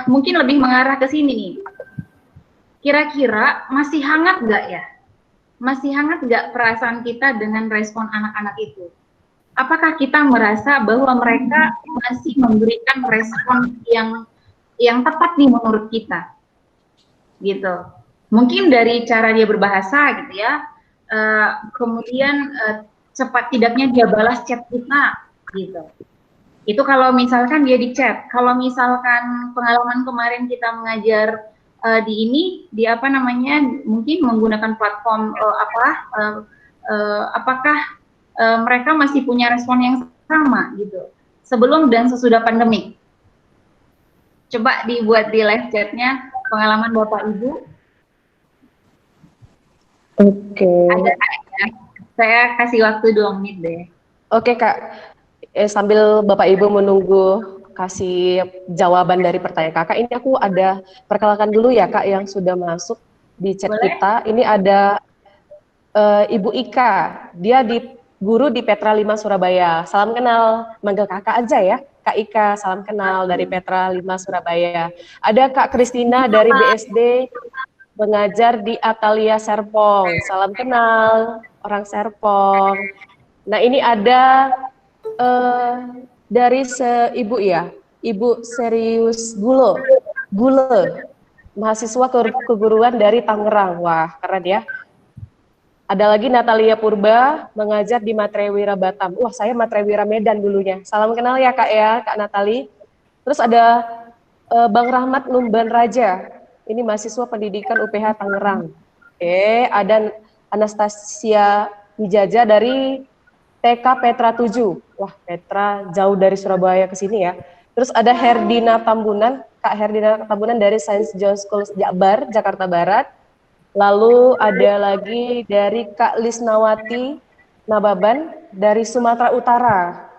Mungkin lebih mengarah ke sini nih. Kira-kira masih hangat nggak ya? Masih hangat nggak perasaan kita dengan respon anak-anak itu? Apakah kita merasa bahwa mereka masih memberikan respon yang tepat nih menurut kita, gitu? Mungkin dari cara dia berbahasa, gitu ya. Kemudian cepat tidaknya dia balas chat kita, gitu. Itu kalau misalkan dia di chat. Kalau misalkan pengalaman kemarin kita mengajar di apa namanya, mungkin menggunakan platform apakah mereka masih punya respon yang sama gitu sebelum dan sesudah pandemik. Coba dibuat di live chatnya pengalaman Bapak Ibu. Oke. Ada ya? Saya kasih waktu 2 menit deh. Oke Kak, sambil Bapak Ibu menunggu kasih jawaban dari pertanyaan Kakak, ini aku ada perkenalkan dulu ya Kak yang sudah masuk di chat Boleh? kita. Ini ada Ibu Ika, dia guru di Petra 5 Surabaya. Salam kenal, manggil Kakak aja ya. Kak Ika, salam kenal dari Petra 5 Surabaya. Ada Kak Kristina dari BSD, mengajar di Atalia Serpong. Salam kenal, orang Serpong. Nah ini ada dari Ibu ya, Ibu Serius Gule, mahasiswa keguruan dari Tangerang. Wah keren ya. Ada lagi Natalia Purba, mengajar di Matrewira Batam. Wah saya Matrewira Medan dulunya. Salam kenal ya Kak ya, Kak Natali. Terus ada Bang Rahmat Numban Raja, ini mahasiswa pendidikan UPH Tangerang. Oke, ada Anastasia Wijaja dari TK Petra 7. Wah, Petra jauh dari Surabaya ke sini ya. Terus ada Herdina Tambunan, Kak Herdina Tambunan dari Sains John School Jakbar, Jakarta Barat. Lalu ada lagi dari Kak Lisnawati Nababan dari Sumatera Utara.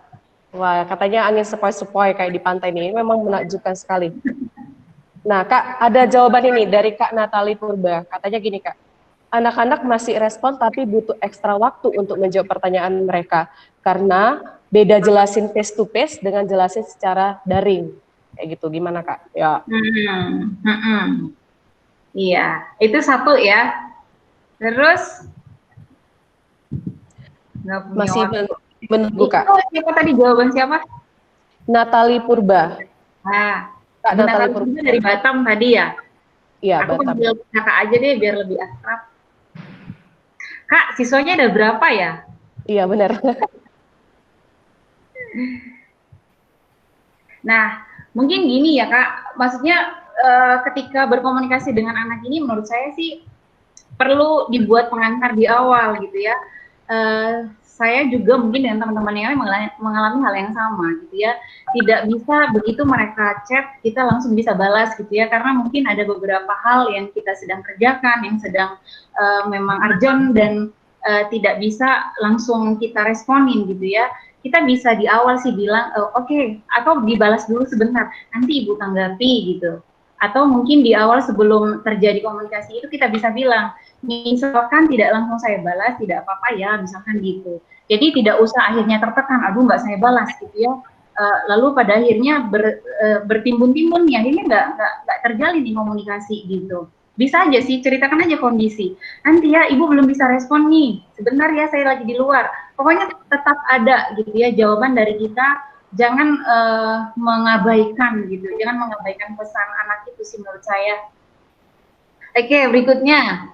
Wah, katanya angin sepoi-sepoi kayak di pantai ini. Memang menakjubkan sekali. Nah, Kak, ada jawaban ini dari Kak Natali Purba. Katanya gini, Kak. Anak-anak masih respon tapi butuh ekstra waktu untuk menjawab pertanyaan mereka. Karena beda jelasin face to face dengan jelasin secara daring. Kayak gitu, gimana, Kak? Ya. Iya, itu satu ya. Terus nggak punya Masih waktu. menunggu, Kak. Itu siapa tadi, jawaban siapa? Natali Purba. Nah, Kak Bu Natali Natali Purba. juga dari Batam tadi ya. Iya, Aku Batam. panggil kakak aja deh biar lebih akrab. Kak, siswanya ada berapa ya? Iya, benar. Nah, mungkin gini ya Kak, maksudnya ketika berkomunikasi dengan anak ini menurut saya sih perlu dibuat pengantar di awal gitu ya. Saya juga mungkin dengan teman-teman yang lain mengalami hal yang sama gitu ya. Tidak bisa begitu mereka chat kita langsung bisa balas gitu ya, karena mungkin ada beberapa hal yang kita sedang kerjakan, yang sedang memang urgent dan tidak bisa langsung kita responin gitu ya. Kita bisa di awal sih bilang oke, atau dibalas dulu sebentar, nanti ibu tanggapi gitu. Atau mungkin di awal sebelum terjadi komunikasi itu kita bisa bilang, misalkan tidak langsung saya balas, tidak apa-apa ya, misalkan gitu. Jadi tidak usah akhirnya tertekan, aduh nggak saya balas gitu ya. Lalu pada akhirnya bertimbun-timbun nih, akhirnya nggak terjalin nih komunikasi gitu. Bisa aja sih, ceritakan aja kondisi. Nanti ya, ibu belum bisa respon nih, sebentar ya saya lagi di luar. Pokoknya tetap ada gitu ya jawaban dari kita, jangan mengabaikan gitu, jangan mengabaikan pesan anak itu sih menurut saya. Oke, berikutnya.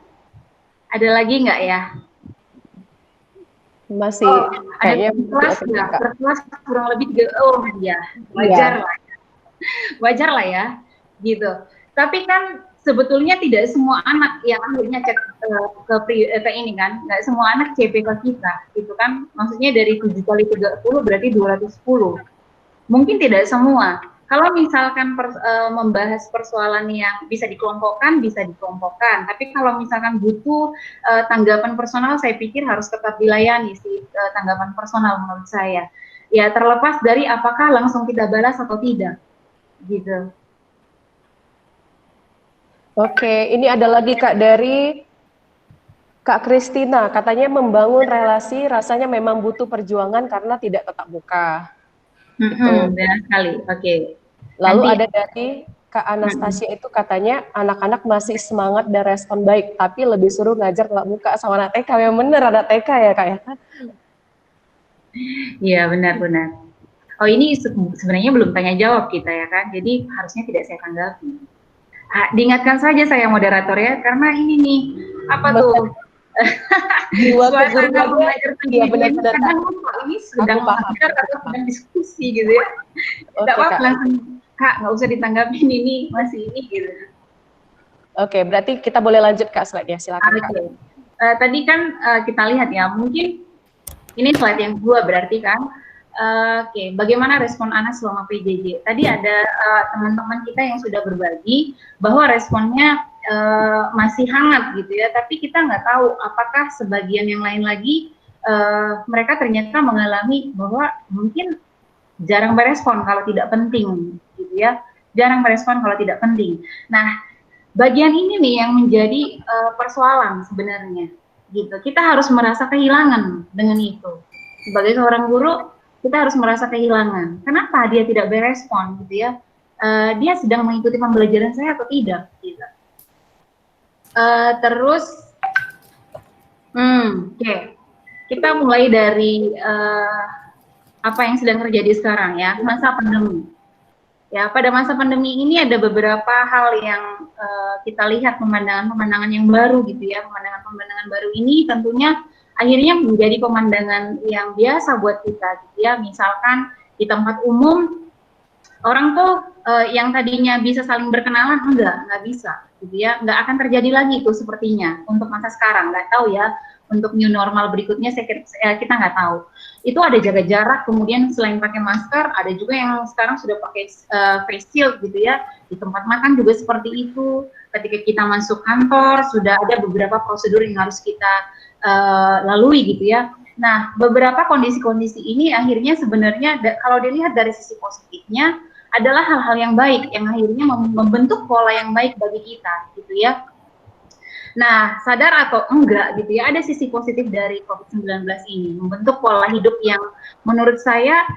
Ada lagi nggak ya? Masih Ada kayaknya kelas nggak? Kelas kurang lebih 3, oh ya, wajar lah. Wajar lah ya, gitu. Tapi kan sebetulnya tidak semua anak yang akhirnya chat ke ini kan, nggak semua anak CP ke kita, gitu kan. Maksudnya dari 7 kali 30 berarti 210. Mungkin tidak semua. Kalau misalkan membahas persoalan yang bisa dikelompokkan. Tapi kalau misalkan butuh tanggapan personal, saya pikir harus tetap dilayani sih tanggapan personal menurut saya. Ya terlepas dari apakah langsung kita balas atau tidak, gitu. Oke, ini ada lagi Kak dari Kak Kristina, katanya membangun relasi rasanya memang butuh perjuangan karena tidak tetap muka. Itu. Benar sekali. Oke. Lalu Nanti, ada dari Kak Anastasia itu katanya anak-anak masih semangat dan respon baik, tapi lebih seru ngajar tatap muka sama anak TK. Yang bener anak TK ya Kak ya? iya benar-benar. Oh ini sebenarnya belum tanya jawab kita ya kan, jadi harusnya tidak saya tanggapi. Diingatkan saja saya moderator ya, karena ini nih, apa tuh, Jiwa suasana keguruannya, pembelajar iya pendidikan ini benar-benar Kak. kadang lupa ini Aku sedang paham, mengajar aku atau paham. sedang diskusi gitu ya. Tidak Oke apa-apa, Kak. langsung, Kak, nggak usah ditanggapin ini, masih ini gitu. Oke, berarti kita boleh lanjut Kak slide-nya, silakan Kak. Oke. Tadi kan kita lihat ya, mungkin ini slide yang kedua berarti kan. Oke, bagaimana respon anak selama PJJ? Tadi ada teman-teman kita yang sudah berbagi bahwa responnya masih hangat gitu ya, tapi kita nggak tahu apakah sebagian yang lain lagi mereka ternyata mengalami bahwa mungkin jarang berespon kalau tidak penting gitu ya, jarang berespon kalau tidak penting. Nah, bagian ini nih yang menjadi persoalan sebenarnya gitu. Kita harus merasa kehilangan dengan itu. Sebagai seorang guru, kita harus merasa kehilangan. Kenapa dia tidak berespon gitu ya? Dia sedang mengikuti pembelajaran saya atau tidak? Gitu. Terus, oke. Kita mulai dari apa yang sedang terjadi sekarang ya, masa pandemi. Ya, pada masa pandemi ini ada beberapa hal yang kita lihat pemandangan-pemandangan yang baru gitu ya. Pemandangan-pemandangan baru ini tentunya akhirnya menjadi pemandangan yang biasa buat kita gitu ya. Misalkan di tempat umum orang tuh yang tadinya bisa saling berkenalan enggak bisa gitu ya. Enggak akan terjadi lagi itu sepertinya untuk masa sekarang, nggak tahu ya. Untuk new normal berikutnya kita nggak tahu. Itu ada jaga jarak, kemudian selain pakai masker, ada juga yang sekarang sudah pakai face shield gitu ya. Di tempat makan juga seperti itu. Ketika kita masuk kantor, sudah ada beberapa prosedur yang harus kita lalui gitu ya. Nah, beberapa kondisi-kondisi ini akhirnya sebenarnya kalau dilihat dari sisi positifnya adalah hal-hal yang baik yang akhirnya membentuk pola yang baik bagi kita gitu ya. Nah, sadar atau enggak gitu ya, ada sisi positif dari COVID-19 ini, membentuk pola hidup yang menurut saya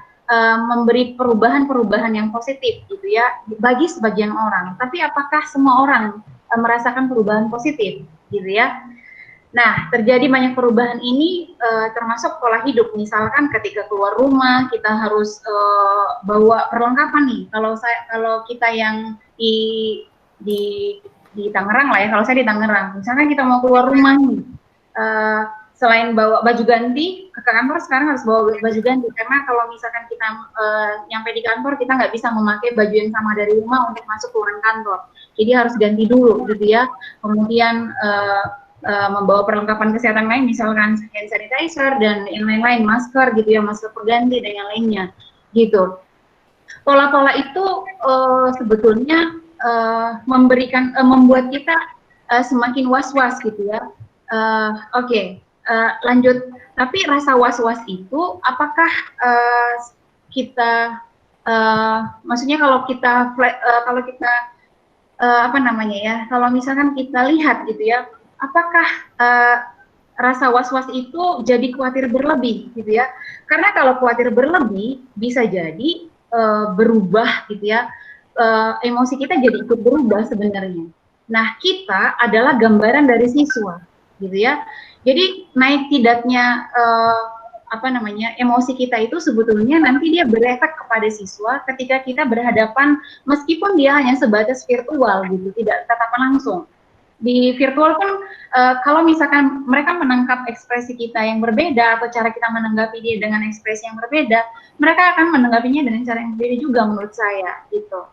memberi perubahan-perubahan yang positif gitu ya, bagi sebagian orang. Tapi apakah semua orang merasakan perubahan positif gitu ya? Nah, terjadi banyak perubahan ini termasuk pola hidup. Misalkan ketika keluar rumah kita harus bawa perlengkapan nih. Kalau kita yang di di Tangerang lah ya, kalau saya di Tangerang, misalkan kita mau keluar rumah nih, selain bawa baju ganti ke kantor, sekarang harus bawa baju ganti karena kalau misalkan kita nyampe di kantor kita nggak bisa memakai baju yang sama dari rumah untuk masuk ke ruang kantor, jadi harus ganti dulu gitu ya. Kemudian membawa perlengkapan kesehatan lain, misalkan hand sanitizer dan yang lain-lain, masker gitu ya, masker pengganti dan yang lainnya gitu. Pola-pola itu sebetulnya membuat kita semakin was-was gitu ya. Oke, lanjut. Tapi rasa was-was itu, apakah kita, maksudnya kalau kita apa namanya ya? Kalau misalkan kita lihat gitu ya, apakah rasa was-was itu jadi khawatir berlebih gitu ya? Karena kalau khawatir berlebih bisa jadi berubah gitu ya, emosi kita jadi ikut berubah sebenarnya. Nah, kita adalah gambaran dari siswa gitu ya. Jadi naik tidaknya apa namanya, emosi kita itu sebetulnya nanti dia berefek kepada siswa ketika kita berhadapan, meskipun dia hanya sebatas virtual gitu, tidak tatapan langsung. Di virtual pun kalau misalkan mereka menangkap ekspresi kita yang berbeda atau cara kita menanggapi dia dengan ekspresi yang berbeda, mereka akan menanggapinya dengan cara yang berbeda juga menurut saya gitu.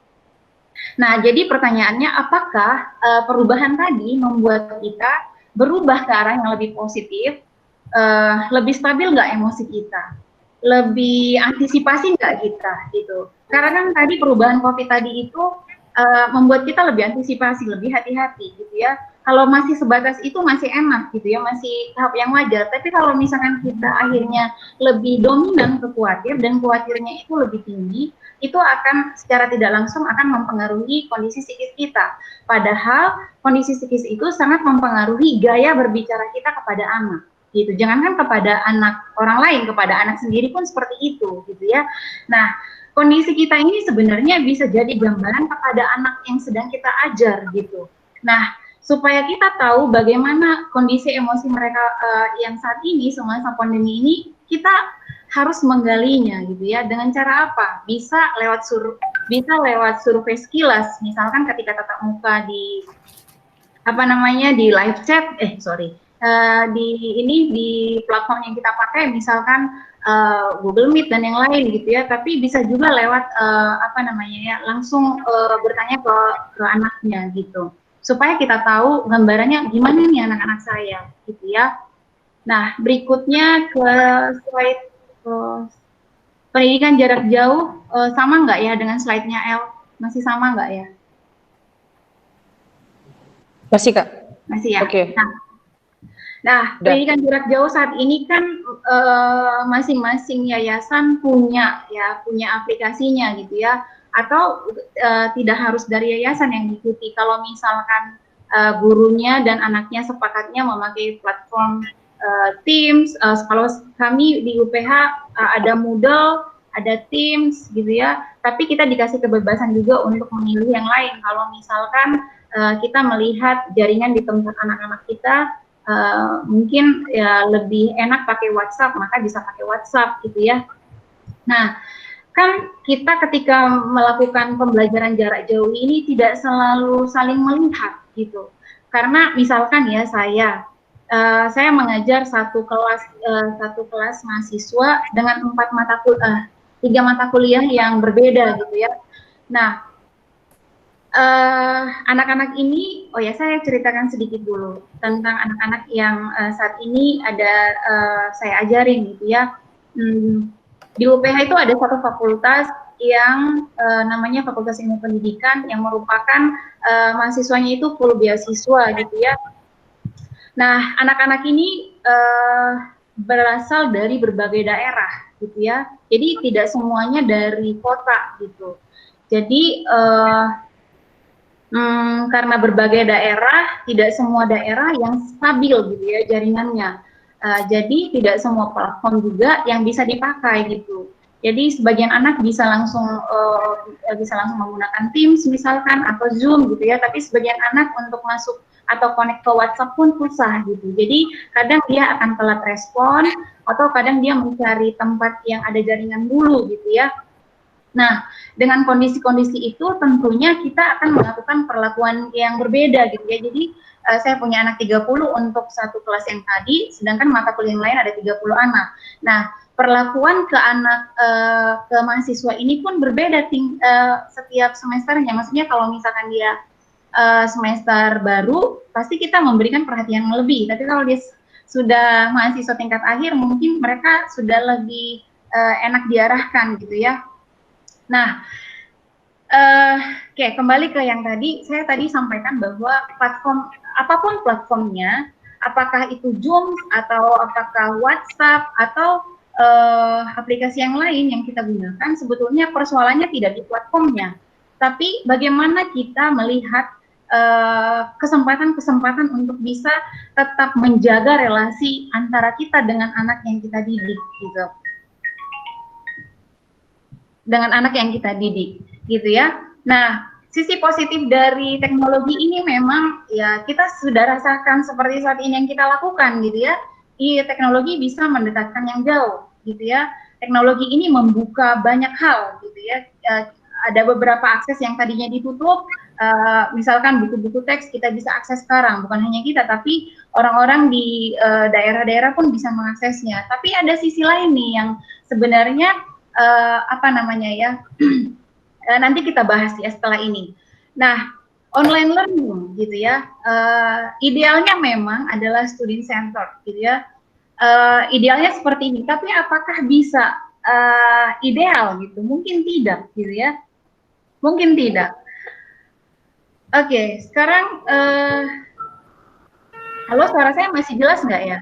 Nah, jadi pertanyaannya, apakah perubahan tadi membuat kita berubah ke arah yang lebih positif, lebih stabil nggak emosi kita, lebih antisipasi nggak kita gitu? Karena kan tadi perubahan COVID tadi itu membuat kita lebih antisipasi, lebih hati-hati gitu ya. Kalau masih sebatas itu masih enak gitu ya, masih tahap yang wajar. Tapi kalau misalkan kita akhirnya lebih dominan ke khawatir dan khawatirnya itu lebih tinggi, itu akan secara tidak langsung akan mempengaruhi kondisi psikis kita. Padahal kondisi psikis itu sangat mempengaruhi gaya berbicara kita kepada anak gitu. Jangankan kepada anak orang lain, kepada anak sendiri pun seperti itu gitu ya. Nah, kondisi kita ini sebenarnya bisa jadi gambaran kepada anak yang sedang kita ajar gitu. Nah, supaya kita tahu bagaimana kondisi emosi mereka yang saat ini semasa pandemi ini, kita harus menggalinya gitu ya. Dengan cara apa? Bisa lewat survei sekilas, misalkan ketika tatap muka di di live chat, di platform yang kita pakai, misalkan Google Meet dan yang lain gitu ya. Tapi bisa juga lewat langsung bertanya ke anaknya gitu, supaya kita tahu gambarannya gimana nih anak-anak saya gitu ya. Nah, berikutnya ke slide pendidikan jarak jauh, sama nggak ya dengan slide-nya El? Masih sama nggak ya? Masih, Kak. Masih ya. Oke. Nah, pendidikan jarak jauh saat ini kan masing-masing yayasan punya aplikasinya gitu ya, atau tidak harus dari yayasan yang diikuti. Kalau misalkan gurunya dan anaknya sepakatnya memakai platform Teams, kalau kami di UPH ada Moodle, ada Teams gitu ya, tapi kita dikasih kebebasan juga untuk memilih yang lain. Kalau misalkan kita melihat jaringan di tempat anak-anak kita mungkin ya lebih enak pakai WhatsApp, maka bisa pakai WhatsApp gitu ya. Nah, kan kita ketika melakukan pembelajaran jarak jauh ini tidak selalu saling melihat gitu. Karena misalkan ya saya mengajar satu kelas mahasiswa dengan 3 mata kuliah yang berbeda gitu ya. Nah, anak-anak ini, saya ceritakan sedikit dulu tentang anak-anak yang saat ini saya ajarin gitu ya. Di UPH itu ada satu fakultas yang namanya Fakultas Ilmu Pendidikan, yang merupakan mahasiswanya itu full beasiswa gitu ya. Nah, anak-anak ini berasal dari berbagai daerah gitu ya. Jadi tidak semuanya dari kota gitu. Jadi karena berbagai daerah, tidak semua daerah yang stabil gitu ya jaringannya. Jadi tidak semua platform juga yang bisa dipakai gitu. Jadi sebagian anak bisa langsung menggunakan Teams misalkan atau Zoom gitu ya. Tapi sebagian anak untuk masuk atau connect ke WhatsApp pun susah gitu. Jadi kadang dia akan telat respon atau kadang dia mencari tempat yang ada jaringan dulu gitu ya. Nah, dengan kondisi-kondisi itu tentunya kita akan melakukan perlakuan yang berbeda gitu ya. Jadi saya punya anak 30 untuk satu kelas yang tadi, sedangkan mata kuliah yang lain ada 30 anak. Nah, perlakuan ke anak ke mahasiswa ini pun berbeda setiap semesternya. Maksudnya kalau misalkan dia semester baru, pasti kita memberikan perhatian yang lebih. Tapi kalau dia sudah mahasiswa tingkat akhir, mungkin mereka sudah lebih enak diarahkan gitu ya. Nah, kembali ke yang tadi, saya tadi sampaikan bahwa apapun platformnya, apakah itu Zoom atau apakah WhatsApp atau aplikasi yang lain yang kita gunakan, sebetulnya persoalannya tidak di platformnya, tapi bagaimana kita melihat kesempatan-kesempatan untuk bisa tetap menjaga relasi antara kita dengan anak yang kita didik gitu. Dengan anak yang kita didik, gitu ya. Nah, sisi positif dari teknologi ini memang ya kita sudah rasakan seperti saat ini yang kita lakukan, gitu ya. Teknologi bisa mendekatkan yang jauh, gitu ya. Teknologi ini membuka banyak hal, gitu ya. Ada beberapa akses yang tadinya ditutup, misalkan buku-buku teks kita bisa akses sekarang, bukan hanya kita, tapi orang-orang di daerah-daerah pun bisa mengaksesnya. Tapi ada sisi lain nih yang sebenarnya nanti kita bahas ya setelah ini. Nah, online learning gitu ya, idealnya memang adalah student center gitu ya, idealnya seperti ini. Tapi apakah bisa ideal gitu? Mungkin tidak gitu ya, mungkin tidak. Oke, sekarang halo, suara saya masih jelas nggak ya?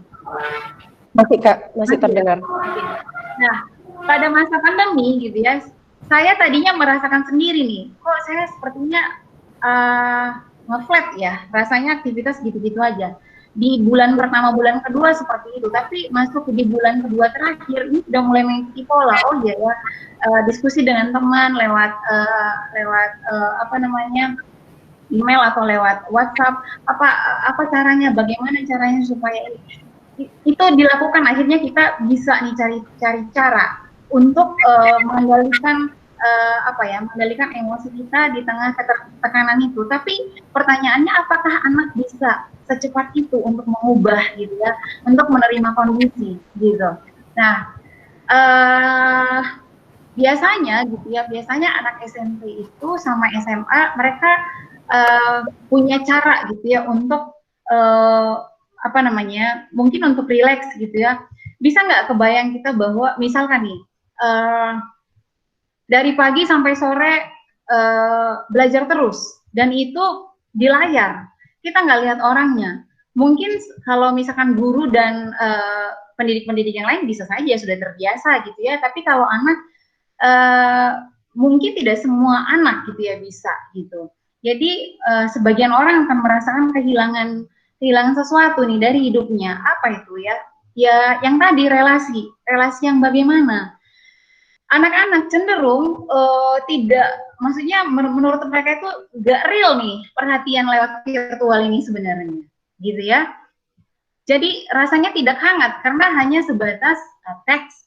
Masih Kak, masih terdengar. Nah, pada masa pandemi gitu ya, saya tadinya merasakan sendiri nih, kok saya sepertinya nge-flat ya, rasanya aktivitas gitu-gitu aja. di bulan pertama, bulan kedua seperti itu, tapi masuk di bulan kedua terakhir ini sudah mulai mengikuti pola. Oh iya ya, diskusi dengan teman lewat apa namanya, email atau lewat WhatsApp, apa caranya, bagaimana caranya supaya itu dilakukan. Akhirnya kita bisa nih cari cara untuk mengendalikan mengendalikan emosi kita di tengah tekanan itu. Tapi pertanyaannya, apakah anak bisa secepat itu untuk mengubah gitu ya, untuk menerima kondisi gitu. Nah, biasanya gitu ya, biasanya anak SMP itu sama SMA mereka punya cara gitu ya untuk apa namanya, mungkin untuk rileks gitu ya. Bisa nggak kebayang kita bahwa misalkan nih dari pagi sampai sore belajar terus, dan itu di layar, kita nggak lihat orangnya. Mungkin kalau misalkan guru dan pendidik-pendidik yang lain bisa saja sudah terbiasa gitu ya, tapi kalau anak mungkin tidak semua anak gitu ya bisa gitu. Jadi sebagian orang akan merasakan kehilangan sesuatu nih dari hidupnya. Apa itu ya? Ya yang tadi, relasi yang bagaimana? Anak-anak cenderung tidak, maksudnya menurut mereka itu gak real nih perhatian lewat virtual ini sebenarnya, gitu ya. Jadi rasanya tidak hangat karena hanya sebatas teks,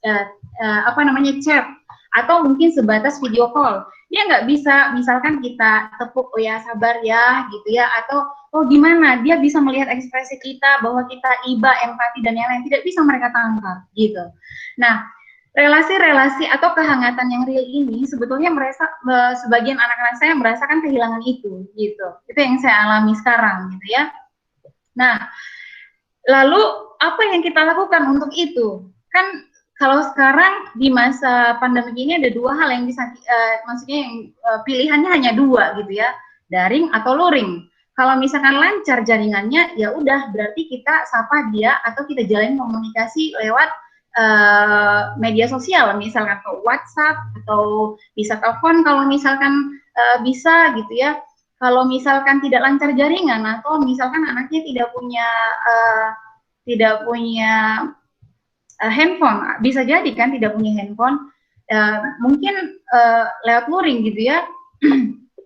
chat, atau mungkin sebatas video call. Dia nggak bisa, misalkan kita tepuk, oh ya sabar ya, gitu ya, atau oh gimana, dia bisa melihat ekspresi kita bahwa kita iba, empati dan yang lain, tidak bisa mereka tangkap, gitu. Nah, relasi-relasi atau kehangatan yang real ini sebetulnya sebagian anak-anak saya merasakan kehilangan itu, gitu. Itu yang saya alami sekarang, gitu ya. Nah, lalu apa yang kita lakukan untuk itu? Kan kalau sekarang di masa pandemi ini ada dua hal yang bisa, maksudnya yang pilihannya hanya dua gitu ya, daring atau luring. Kalau misalkan lancar jaringannya, ya udah berarti kita sapa dia atau kita jalin komunikasi lewat media sosial, misalkan ke WhatsApp atau bisa telepon kalau misalkan bisa gitu ya. Kalau misalkan tidak lancar jaringan atau misalkan anaknya tidak punya handphone, bisa jadi kan tidak punya handphone, mungkin lewat luring gitu ya.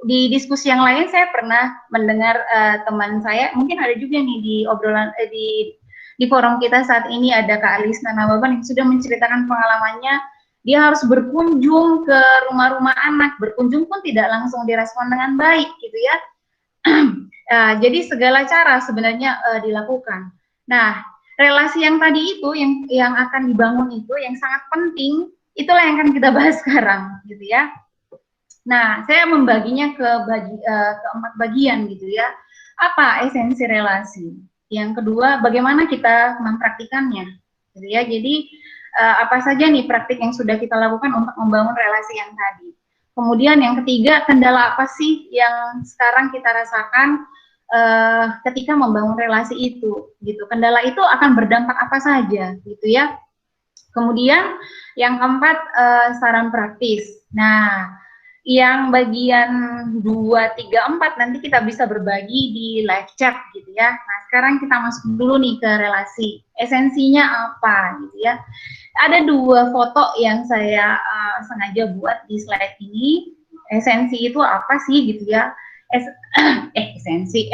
Di diskusi yang lain saya pernah mendengar teman saya, mungkin ada juga nih di obrolan di forum kita saat ini, ada Kak Alisna Nababan yang sudah menceritakan pengalamannya. Dia harus berkunjung ke rumah-rumah anak, berkunjung pun tidak langsung direspon dengan baik gitu ya. Jadi segala cara sebenarnya dilakukan. Nah, relasi yang tadi itu, yang akan dibangun itu, yang sangat penting, itulah yang akan kita bahas sekarang, gitu ya. Nah, saya membaginya ke 4 bagian gitu ya. Apa esensi relasi? Yang kedua, bagaimana kita mempraktikannya, gitu ya. Jadi apa saja nih praktik yang sudah kita lakukan untuk membangun relasi yang tadi. Kemudian yang ketiga, kendala apa sih yang sekarang kita rasakan ketika membangun relasi itu, gitu. Kendala itu akan berdampak apa saja, gitu ya. Kemudian yang keempat, saran praktis. Nah, yang bagian 2, 3, 4 nanti kita bisa berbagi di live chat gitu ya. Nah, sekarang kita masuk dulu nih ke relasi. Esensinya apa gitu ya. Ada 2 foto yang saya sengaja buat di slide ini. Esensi itu apa sih gitu ya. Esensi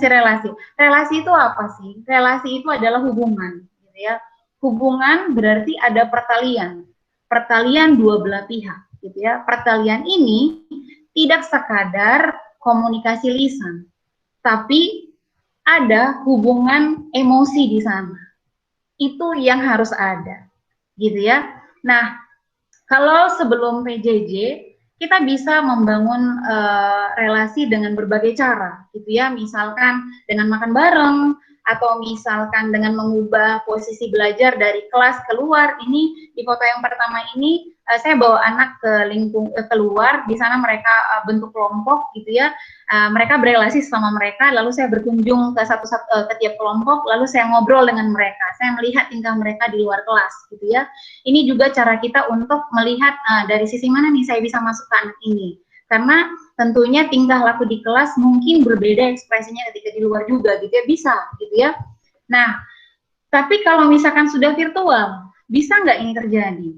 relasi. Relasi itu apa sih? Relasi itu adalah hubungan gitu ya. Hubungan berarti ada pertalian dua belah pihak gitu ya. Pertalian ini tidak sekadar komunikasi lisan, tapi ada hubungan emosi di sana. Itu yang harus ada, gitu ya. Nah, kalau sebelum PJJ, kita bisa membangun relasi dengan berbagai cara, gitu ya. Misalkan dengan makan bareng, atau misalkan dengan mengubah posisi belajar dari kelas keluar. Ini di foto yang pertama ini saya bawa anak keluar, di sana mereka bentuk kelompok gitu ya. Mereka berelasi sama mereka, lalu saya berkunjung ke ke tiap kelompok, lalu saya ngobrol dengan mereka, saya melihat tingkah mereka di luar kelas gitu ya. Ini juga cara kita untuk melihat dari sisi mana nih saya bisa masukkan ini. Karena tentunya tingkah laku di kelas mungkin berbeda ekspresinya ketika di luar juga gitu ya, bisa gitu ya. Nah, tapi kalau misalkan sudah virtual, bisa nggak ini terjadi?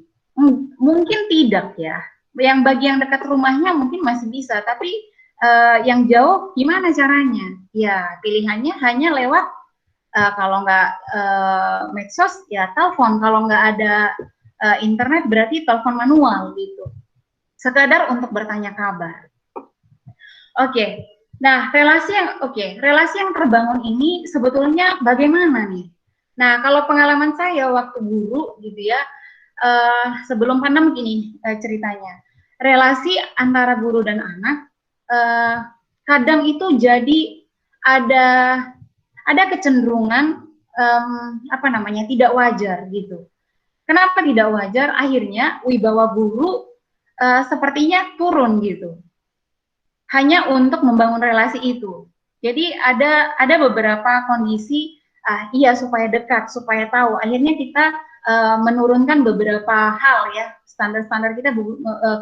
Mungkin tidak ya. Yang bagi yang dekat rumahnya mungkin masih bisa, tapi yang jauh gimana caranya? Ya, pilihannya hanya lewat kalau nggak medsos ya telepon, kalau nggak ada internet berarti telepon manual gitu. Sekadar untuk bertanya kabar. Oke. Nah, relasi yang terbangun ini sebetulnya bagaimana nih? Nah, kalau pengalaman saya waktu guru gitu ya, sebelum pandemi ini ceritanya, relasi antara guru dan anak kadang itu jadi ada kecenderungan apa namanya tidak wajar gitu. Kenapa tidak wajar? Akhirnya wibawa guru sepertinya turun gitu. Hanya untuk membangun relasi itu. Jadi ada beberapa kondisi iya supaya dekat, supaya tahu. Akhirnya kita menurunkan beberapa hal ya, standar-standar kita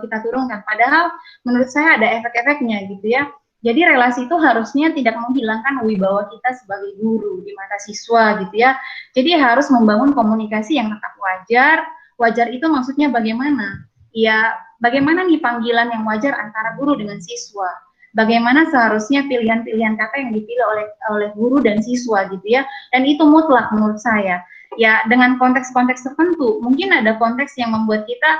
kita turunkan. Padahal menurut saya ada efek-efeknya gitu ya. Jadi relasi itu harusnya tidak menghilangkan wibawa kita sebagai guru di mata siswa gitu ya. Jadi harus membangun komunikasi yang tetap wajar. Wajar itu maksudnya bagaimana? Ya, bagaimana nih panggilan yang wajar antara guru dengan siswa? Bagaimana seharusnya pilihan-pilihan kata yang dipilih oleh guru dan siswa gitu ya? Dan itu mutlak menurut saya. Ya, dengan konteks-konteks tertentu, mungkin ada konteks yang membuat kita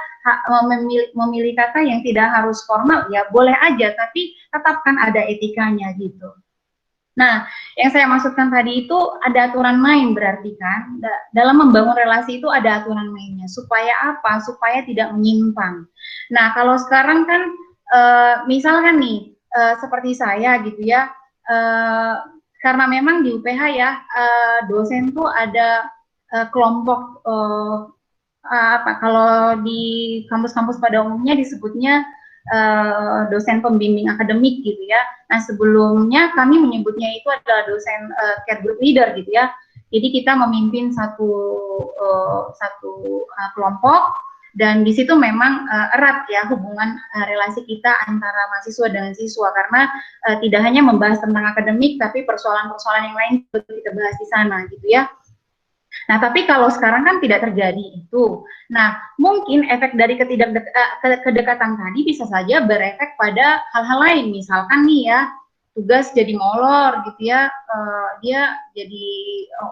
memilih kata yang tidak harus formal, ya boleh aja, tapi tetapkan ada etikanya gitu. Nah, yang saya maksudkan tadi itu ada aturan main berarti kan, dalam membangun relasi itu ada aturan mainnya. Supaya apa? Supaya tidak menyimpang. Nah, kalau sekarang kan, misalkan nih, seperti saya gitu ya, karena memang di UPH ya, dosen tuh ada kelompok apa kalau di kampus-kampus pada umumnya disebutnya dosen pembimbing akademik gitu ya. Nah, sebelumnya kami menyebutnya itu adalah dosen care group leader gitu ya. Jadi kita memimpin satu kelompok, dan di situ memang erat ya hubungan relasi kita antara mahasiswa dengan siswa, karena tidak hanya membahas tentang akademik, tapi persoalan-persoalan yang lain juga kita bahas di sana gitu ya. Nah, tapi kalau sekarang kan tidak terjadi itu. Nah, mungkin efek dari kedekatan tadi bisa saja berefek pada hal-hal lain. Misalkan nih ya, tugas jadi molor gitu ya, dia jadi,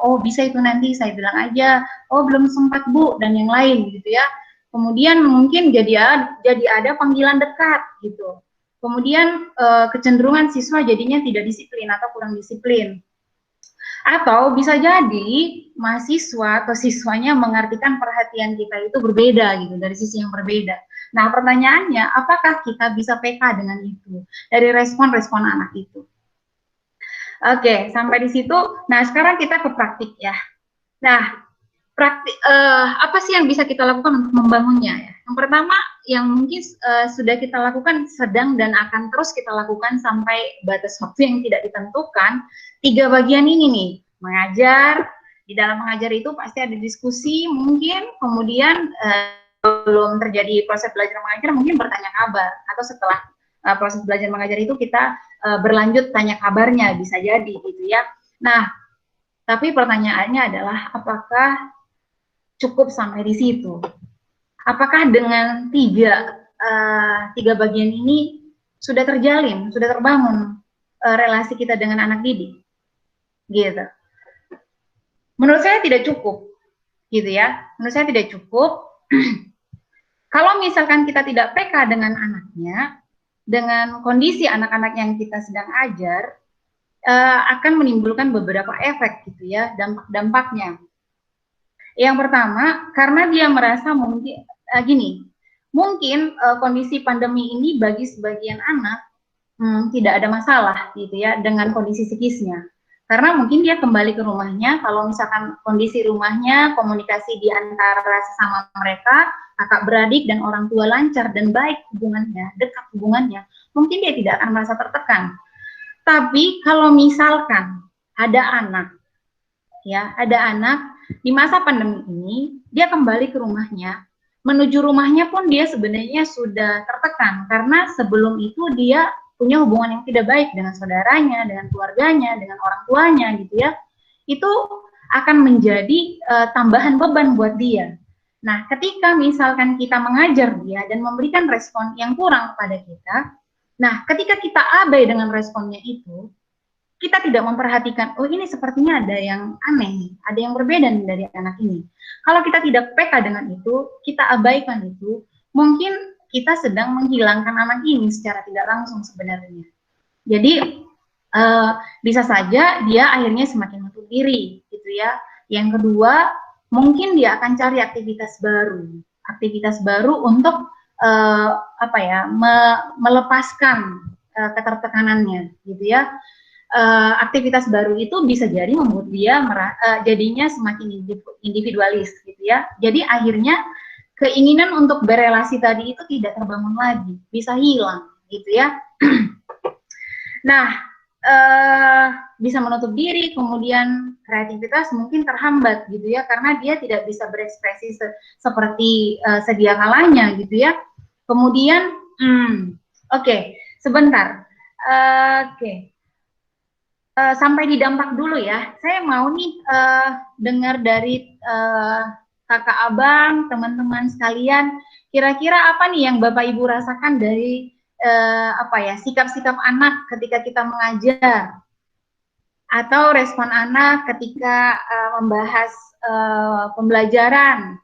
oh bisa itu nanti saya bilang aja, oh belum sempat Bu, dan yang lain gitu ya. Kemudian mungkin jadi ada panggilan dekat gitu. Kemudian kecenderungan siswa jadinya tidak disiplin atau kurang disiplin. Atau bisa jadi mahasiswa atau siswanya mengartikan perhatian kita itu berbeda gitu, dari sisi yang berbeda. Nah, pertanyaannya, apakah kita bisa PK dengan itu dari respon-respon anak itu? Oke, sampai di situ. Nah, sekarang kita ke praktik ya. Nah, apa sih yang bisa kita lakukan untuk membangunnya ya? Yang pertama, yang mungkin sudah kita lakukan, sedang dan akan terus kita lakukan sampai batas waktu yang tidak ditentukan, 3 bagian ini nih. Mengajar, di dalam mengajar itu pasti ada diskusi mungkin, kemudian belum terjadi proses belajar mengajar mungkin bertanya kabar, atau setelah proses belajar mengajar itu kita berlanjut tanya kabarnya, bisa jadi gitu ya. Nah, tapi pertanyaannya adalah apakah cukup sampai di situ? Apakah dengan tiga bagian ini sudah terjalin, sudah terbangun relasi kita dengan anak didik? Gitu. Menurut saya tidak cukup, gitu ya. Menurut saya tidak cukup. Kalau misalkan kita tidak PK dengan anaknya, dengan kondisi anak-anak yang kita sedang ajar, akan menimbulkan beberapa efek, gitu ya, dampak-dampaknya. Yang pertama, karena dia merasa mungkin mungkin kondisi pandemi ini bagi sebagian anak tidak ada masalah gitu ya dengan kondisi psikisnya. Karena mungkin dia kembali ke rumahnya, kalau misalkan kondisi rumahnya, komunikasi di antara sesama mereka, kakak beradik dan orang tua lancar dan baik hubungannya, dekat hubungannya, mungkin dia tidak akan merasa tertekan. Tapi kalau misalkan ada anak di masa pandemi ini, dia kembali ke rumahnya, menuju rumahnya pun dia sebenarnya sudah tertekan, karena sebelum itu dia punya hubungan yang tidak baik dengan saudaranya, dengan keluarganya, dengan orang tuanya gitu ya. Itu akan menjadi tambahan beban buat dia. Nah, ketika misalkan kita mengajar dia dan memberikan respon yang kurang kepada kita, nah ketika kita abai dengan responnya itu, kita tidak memperhatikan, oh ini sepertinya ada yang aneh, ada yang berbeda dari anak ini. Kalau kita tidak peka dengan itu, kita abaikan itu, mungkin kita sedang menghilangkan anak ini secara tidak langsung sebenarnya. Jadi bisa saja dia akhirnya semakin menutup diri, gitu ya. Yang kedua, mungkin dia akan cari aktivitas baru untuk melepaskan ketertekanannya, gitu ya. Aktivitas baru itu bisa jadi membuat dia jadinya semakin individualis gitu ya. Jadi akhirnya keinginan untuk berelasi tadi itu tidak terbangun lagi, bisa hilang gitu ya. Nah, bisa menutup diri, kemudian kreativitas mungkin terhambat gitu ya, karena dia tidak bisa berekspresi seperti sedia kalanya gitu ya. Kemudian, oke, sebentar. Oke. Sampai di dampak dulu ya. Saya mau nih dengar dari kakak abang, teman-teman sekalian, kira-kira apa nih yang Bapak Ibu rasakan dari sikap-sikap anak ketika kita mengajar, atau respon anak ketika membahas pembelajaran.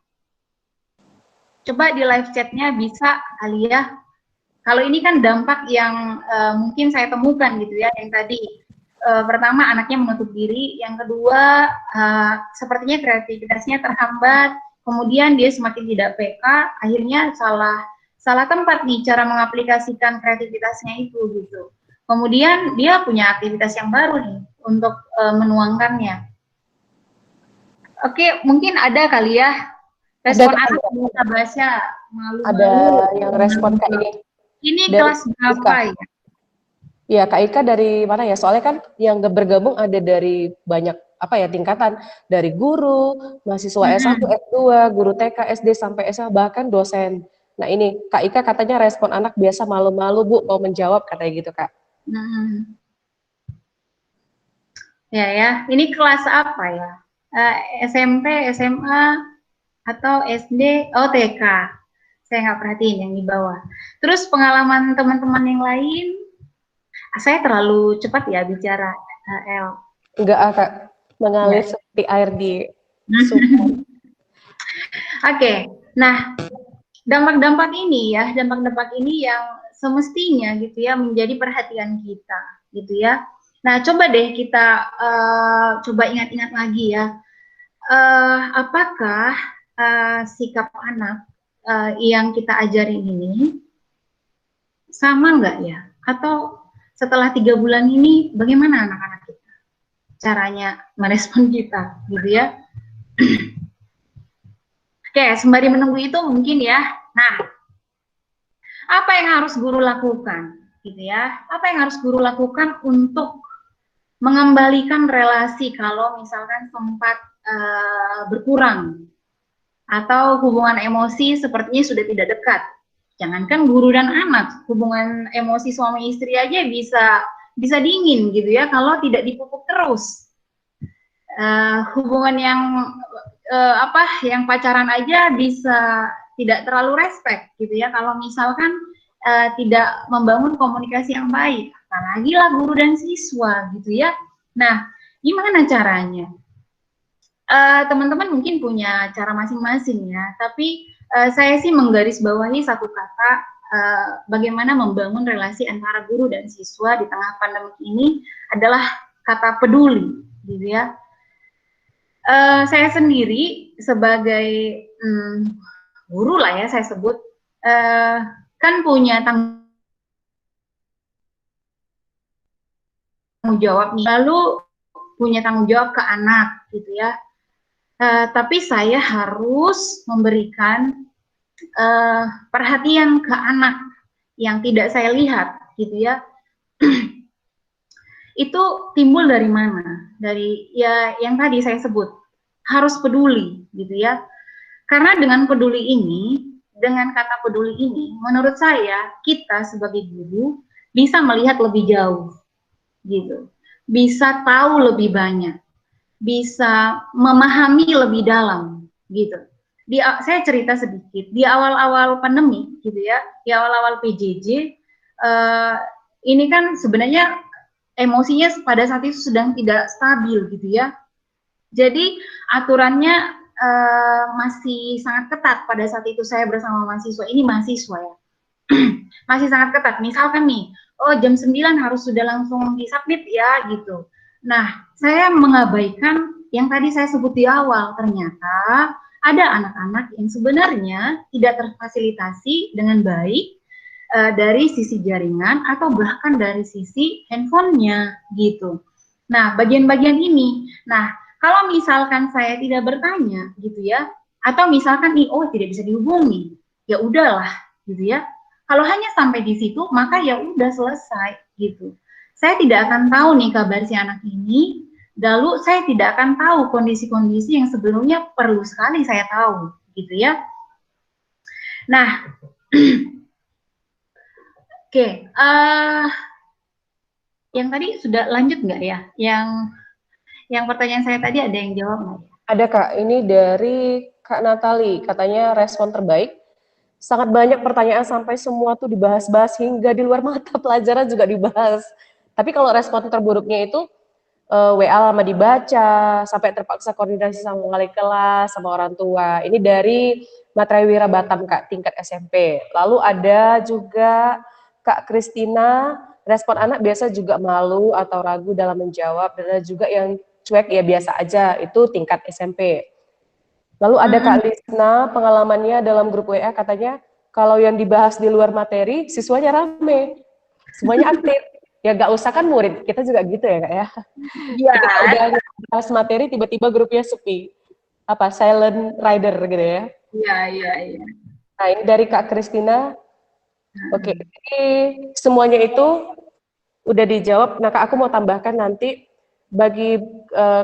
Coba di live chatnya bisa kali ya. Kalau ini kan dampak yang mungkin saya temukan gitu ya, yang tadi. Pertama anaknya menutup diri, yang kedua sepertinya kreativitasnya terhambat, kemudian dia semakin tidak peka, akhirnya salah tempat nih cara mengaplikasikan kreativitasnya itu gitu. Kemudian dia punya aktivitas yang baru nih untuk menuangkannya. Oke, mungkin ada kali ya respon anak bisa baca malu-malu. Ada yang respon Kak ini. Ini kelas berapa ya? Ya, Kak Ika dari mana ya? Soalnya kan yang bergabung ada dari banyak tingkatan, dari guru, mahasiswa S1, S2, guru TK, SD sampai SMA, bahkan dosen. Nah ini Kak Ika katanya respon anak biasa malu-malu Bu mau menjawab katanya gitu Kak. Ya, ini kelas apa ya? SMP, SMA, atau SD, TK. Saya nggak perhatiin yang di bawah. Terus pengalaman teman-teman yang lain, saya terlalu cepat ya bicara, El. Enggak, Kak. Mengalir seperti air di sungai. Oke, nah dampak-dampak ini yang semestinya gitu ya menjadi perhatian kita, gitu ya. Nah, coba deh kita coba ingat-ingat lagi ya. Apakah sikap anak yang kita ajarin ini sama nggak ya? Atau setelah 3 bulan ini bagaimana anak-anak kita caranya merespon kita, gitu ya? Oke, sembari menunggu itu mungkin ya. Nah, apa yang harus guru lakukan, gitu ya? Apa yang harus guru lakukan untuk mengembalikan relasi kalau misalkan sempat berkurang atau hubungan emosi sepertinya sudah tidak dekat? Jangankan guru dan anak, hubungan emosi suami istri aja bisa dingin gitu ya kalau tidak dipupuk terus. Hubungan yang pacaran aja bisa tidak terlalu respect gitu ya kalau misalkan tidak membangun komunikasi yang baik, apalagi lah guru dan siswa gitu ya. Nah, gimana caranya? Teman-teman mungkin punya cara masing-masing ya, tapi saya sih menggarisbawahi satu kata, bagaimana membangun relasi antara guru dan siswa di tengah pandemi ini adalah kata peduli, gitu ya. Saya sendiri sebagai guru lah ya saya sebut, kan punya tanggung jawab nih, lalu punya tanggung jawab ke anak, gitu ya. Tapi saya harus memberikan perhatian ke anak yang tidak saya lihat, gitu ya. Itu timbul dari mana? Dari ya yang tadi saya sebut, harus peduli, gitu ya. Karena dengan peduli ini, dengan kata peduli ini, menurut saya kita sebagai guru bisa melihat lebih jauh, gitu. Bisa tahu lebih banyak, bisa memahami lebih dalam, gitu. Saya cerita sedikit di awal-awal pandemi, gitu ya, di awal-awal PJJ, ini kan sebenarnya emosinya pada saat itu sedang tidak stabil, gitu ya. Jadi aturannya masih sangat ketat pada saat itu saya bersama mahasiswa. Ini mahasiswa ya, masih sangat ketat. Misalkan nih, oh jam 9 harus sudah langsung disubmit ya gitu. Nah, saya mengabaikan yang tadi saya sebut di awal. Ternyata ada anak-anak yang sebenarnya tidak terfasilitasi dengan baik dari sisi jaringan atau bahkan dari sisi handphonenya gitu. Nah, bagian-bagian ini. Nah, kalau misalkan saya tidak bertanya gitu ya, atau misalkan nih, oh tidak bisa dihubungi, ya udahlah gitu ya. Kalau hanya sampai di situ, maka ya udah selesai gitu. Saya tidak akan tahu nih kabar si anak ini, lalu saya tidak akan tahu kondisi-kondisi yang sebelumnya perlu sekali saya tahu gitu ya. Nah, oke, yang tadi sudah lanjut nggak ya? Yang pertanyaan saya tadi ada yang jawab nggak ya? Ada Kak, ini dari Kak Natali, katanya respon terbaik. Sangat banyak pertanyaan sampai semua tuh dibahas-bahas hingga di luar mata pelajaran juga dibahas. Tapi kalau respon terburuknya itu WA lama dibaca, sampai terpaksa koordinasi sama wali kelas, sama orang tua. Ini dari Matrai Wira Batam Kak, tingkat SMP. Lalu ada juga Kak Kristina, respon anak biasa juga malu atau ragu dalam menjawab, dan ada juga yang cuek ya biasa aja, itu tingkat SMP. Lalu ada Kak Lisna, pengalamannya dalam grup WA katanya, kalau yang dibahas di luar materi, siswanya rame, semuanya aktif. Ya gak usah kan murid, kita juga gitu ya Kak ya. Iya. Kita udah bahas materi, tiba-tiba grupnya sepi. Apa, silent rider gitu ya. Iya, iya, iya. Nah ini dari Kak Kristina. Oke, jadi semuanya itu udah dijawab. Nah Kak, aku mau tambahkan nanti, bagi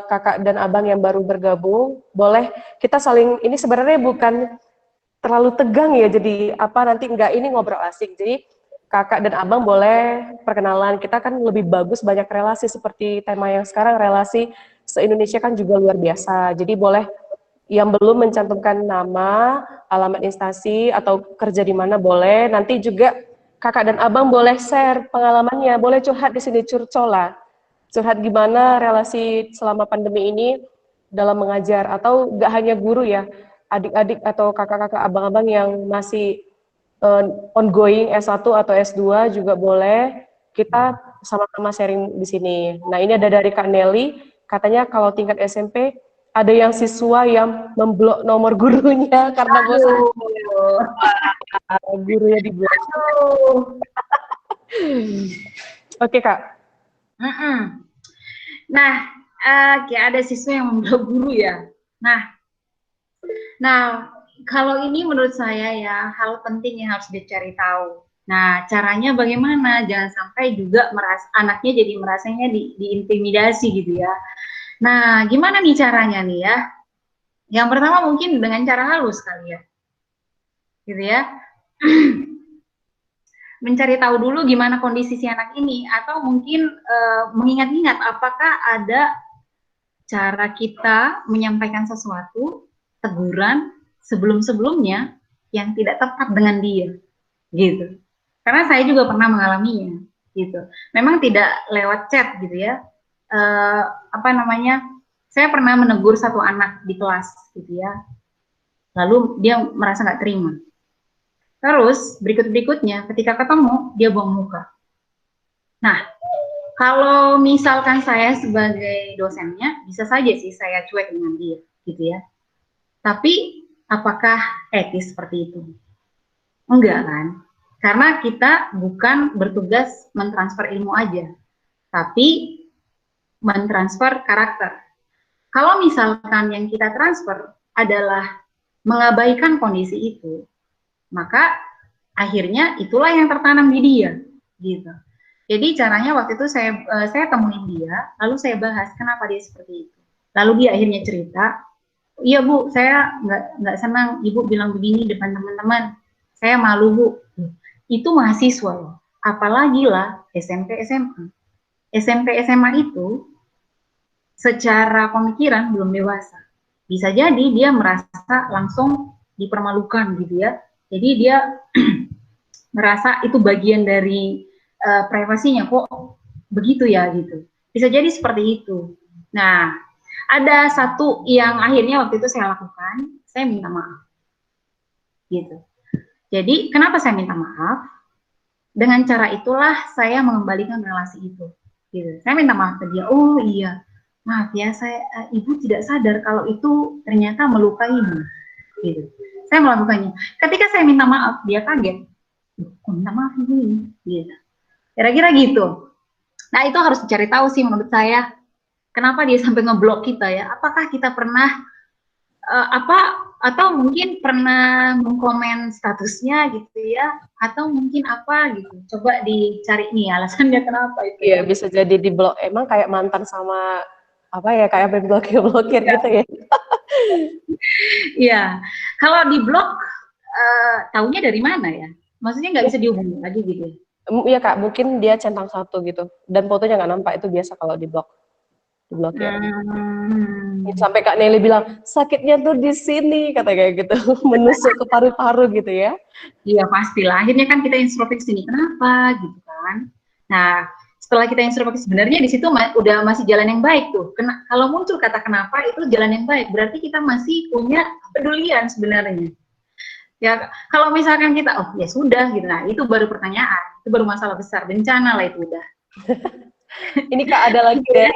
kakak dan abang yang baru bergabung, boleh kita saling, ini sebenarnya bukan terlalu tegang ya, jadi apa nanti enggak, ini ngobrol asik. Jadi kakak dan abang boleh perkenalan, kita kan lebih bagus banyak relasi seperti tema yang sekarang, relasi se-Indonesia kan juga luar biasa. Jadi boleh yang belum mencantumkan nama, alamat instansi atau kerja di mana boleh, nanti juga kakak dan abang boleh share pengalamannya, boleh curhat di sini, curcola. Curhat gimana relasi selama pandemi ini dalam mengajar, atau nggak hanya guru ya, adik-adik atau kakak-kakak abang-abang yang masih ongoing S1 atau S2 juga boleh, kita sama-sama sharing di sini. Nah ini ada dari Kak Nelly, katanya kalau tingkat SMP ada yang siswa yang memblok nomor gurunya karena bosan gurunya diblok. Oke Kak. Nah, kayak ada siswa yang memblok guru ya. Nah, kalau ini menurut saya ya hal penting yang harus dicari tahu. Nah, caranya bagaimana? Jangan sampai juga anaknya jadi merasanya diintimidasi gitu ya. Nah, gimana nih caranya nih ya? Yang pertama mungkin dengan cara halus kali ya, gitu ya. Mencari tahu dulu gimana kondisi si anak ini, atau mungkin mengingat-ingat apakah ada cara kita menyampaikan sesuatu, teguran sebelum-sebelumnya yang tidak tepat dengan dia, gitu. Karena saya juga pernah mengalaminya, gitu. Memang tidak lewat chat, gitu ya. Saya pernah menegur satu anak di kelas, gitu ya. Lalu dia merasa nggak terima. Terus berikutnya ketika ketemu dia buang muka. Nah, kalau misalkan saya sebagai dosennya, bisa saja sih saya cuek dengan dia, gitu ya. Tapi apakah etis seperti itu? Enggak kan? Karena kita bukan bertugas mentransfer ilmu aja, tapi mentransfer karakter. Kalau misalkan yang kita transfer adalah mengabaikan kondisi itu, maka akhirnya itulah yang tertanam di dia, gitu. Jadi caranya waktu itu saya temuin dia, lalu saya bahas kenapa dia seperti itu. Lalu dia akhirnya cerita, iya Bu, saya nggak senang Ibu bilang begini depan teman-teman. saya malu Bu. Itu mahasiswa loh, apalagi lah SMP SMA. SMP SMA itu secara pemikiran belum dewasa. Bisa jadi dia merasa langsung dipermalukan gitu ya. Jadi dia merasa itu bagian dari privasinya, kok begitu ya gitu. Bisa jadi seperti itu. Nah, ada satu yang akhirnya waktu itu saya lakukan, saya minta maaf. Gitu. Jadi kenapa saya minta maaf? Dengan cara itulah saya mengembalikan relasi itu. Gitu. Saya minta maaf ke dia. Oh iya, maaf ya, saya ibu tidak sadar kalau itu ternyata melukaimu. Gitu. Saya melakukannya. Ketika saya minta maaf, dia kaget. Kok minta maaf ibu? Gitu. Kira-kira gitu. Nah itu harus dicari tahu sih menurut saya. Kenapa dia sampai ngeblok kita ya? Apakah kita pernah atau mungkin pernah mengkomen statusnya gitu ya, atau mungkin apa gitu. Coba dicari nih alasannya kenapa itu. Iya, bisa jadi di blok. Emang kayak mantan sama apa ya, kayak blokir gitu ya. Iya, kalau di blok taunya dari mana ya? Maksudnya nggak bisa dihubungi lagi gitu ya? Iya Kak, mungkin dia centang satu gitu. Dan fotonya nggak nampak, itu biasa kalau di blok. Diblokir. Sampai Kak Nelly bilang, sakitnya tuh di sini, kata kayak gitu. Menusuk ke paru-paru gitu ya. Iya pastilah, akhirnya kan kita introspeksi nih, kenapa gitu kan. Nah, setelah kita introspeksi sebenarnya di situ udah masih jalan yang baik tuh. Kalau muncul kata kenapa itu jalan yang baik, berarti kita masih punya kepedulian sebenarnya. Ya, kalau misalkan kita, oh ya sudah gitu, nah itu baru pertanyaan, itu baru masalah besar, bencana lah itu udah. Ini Kak ada lagi dari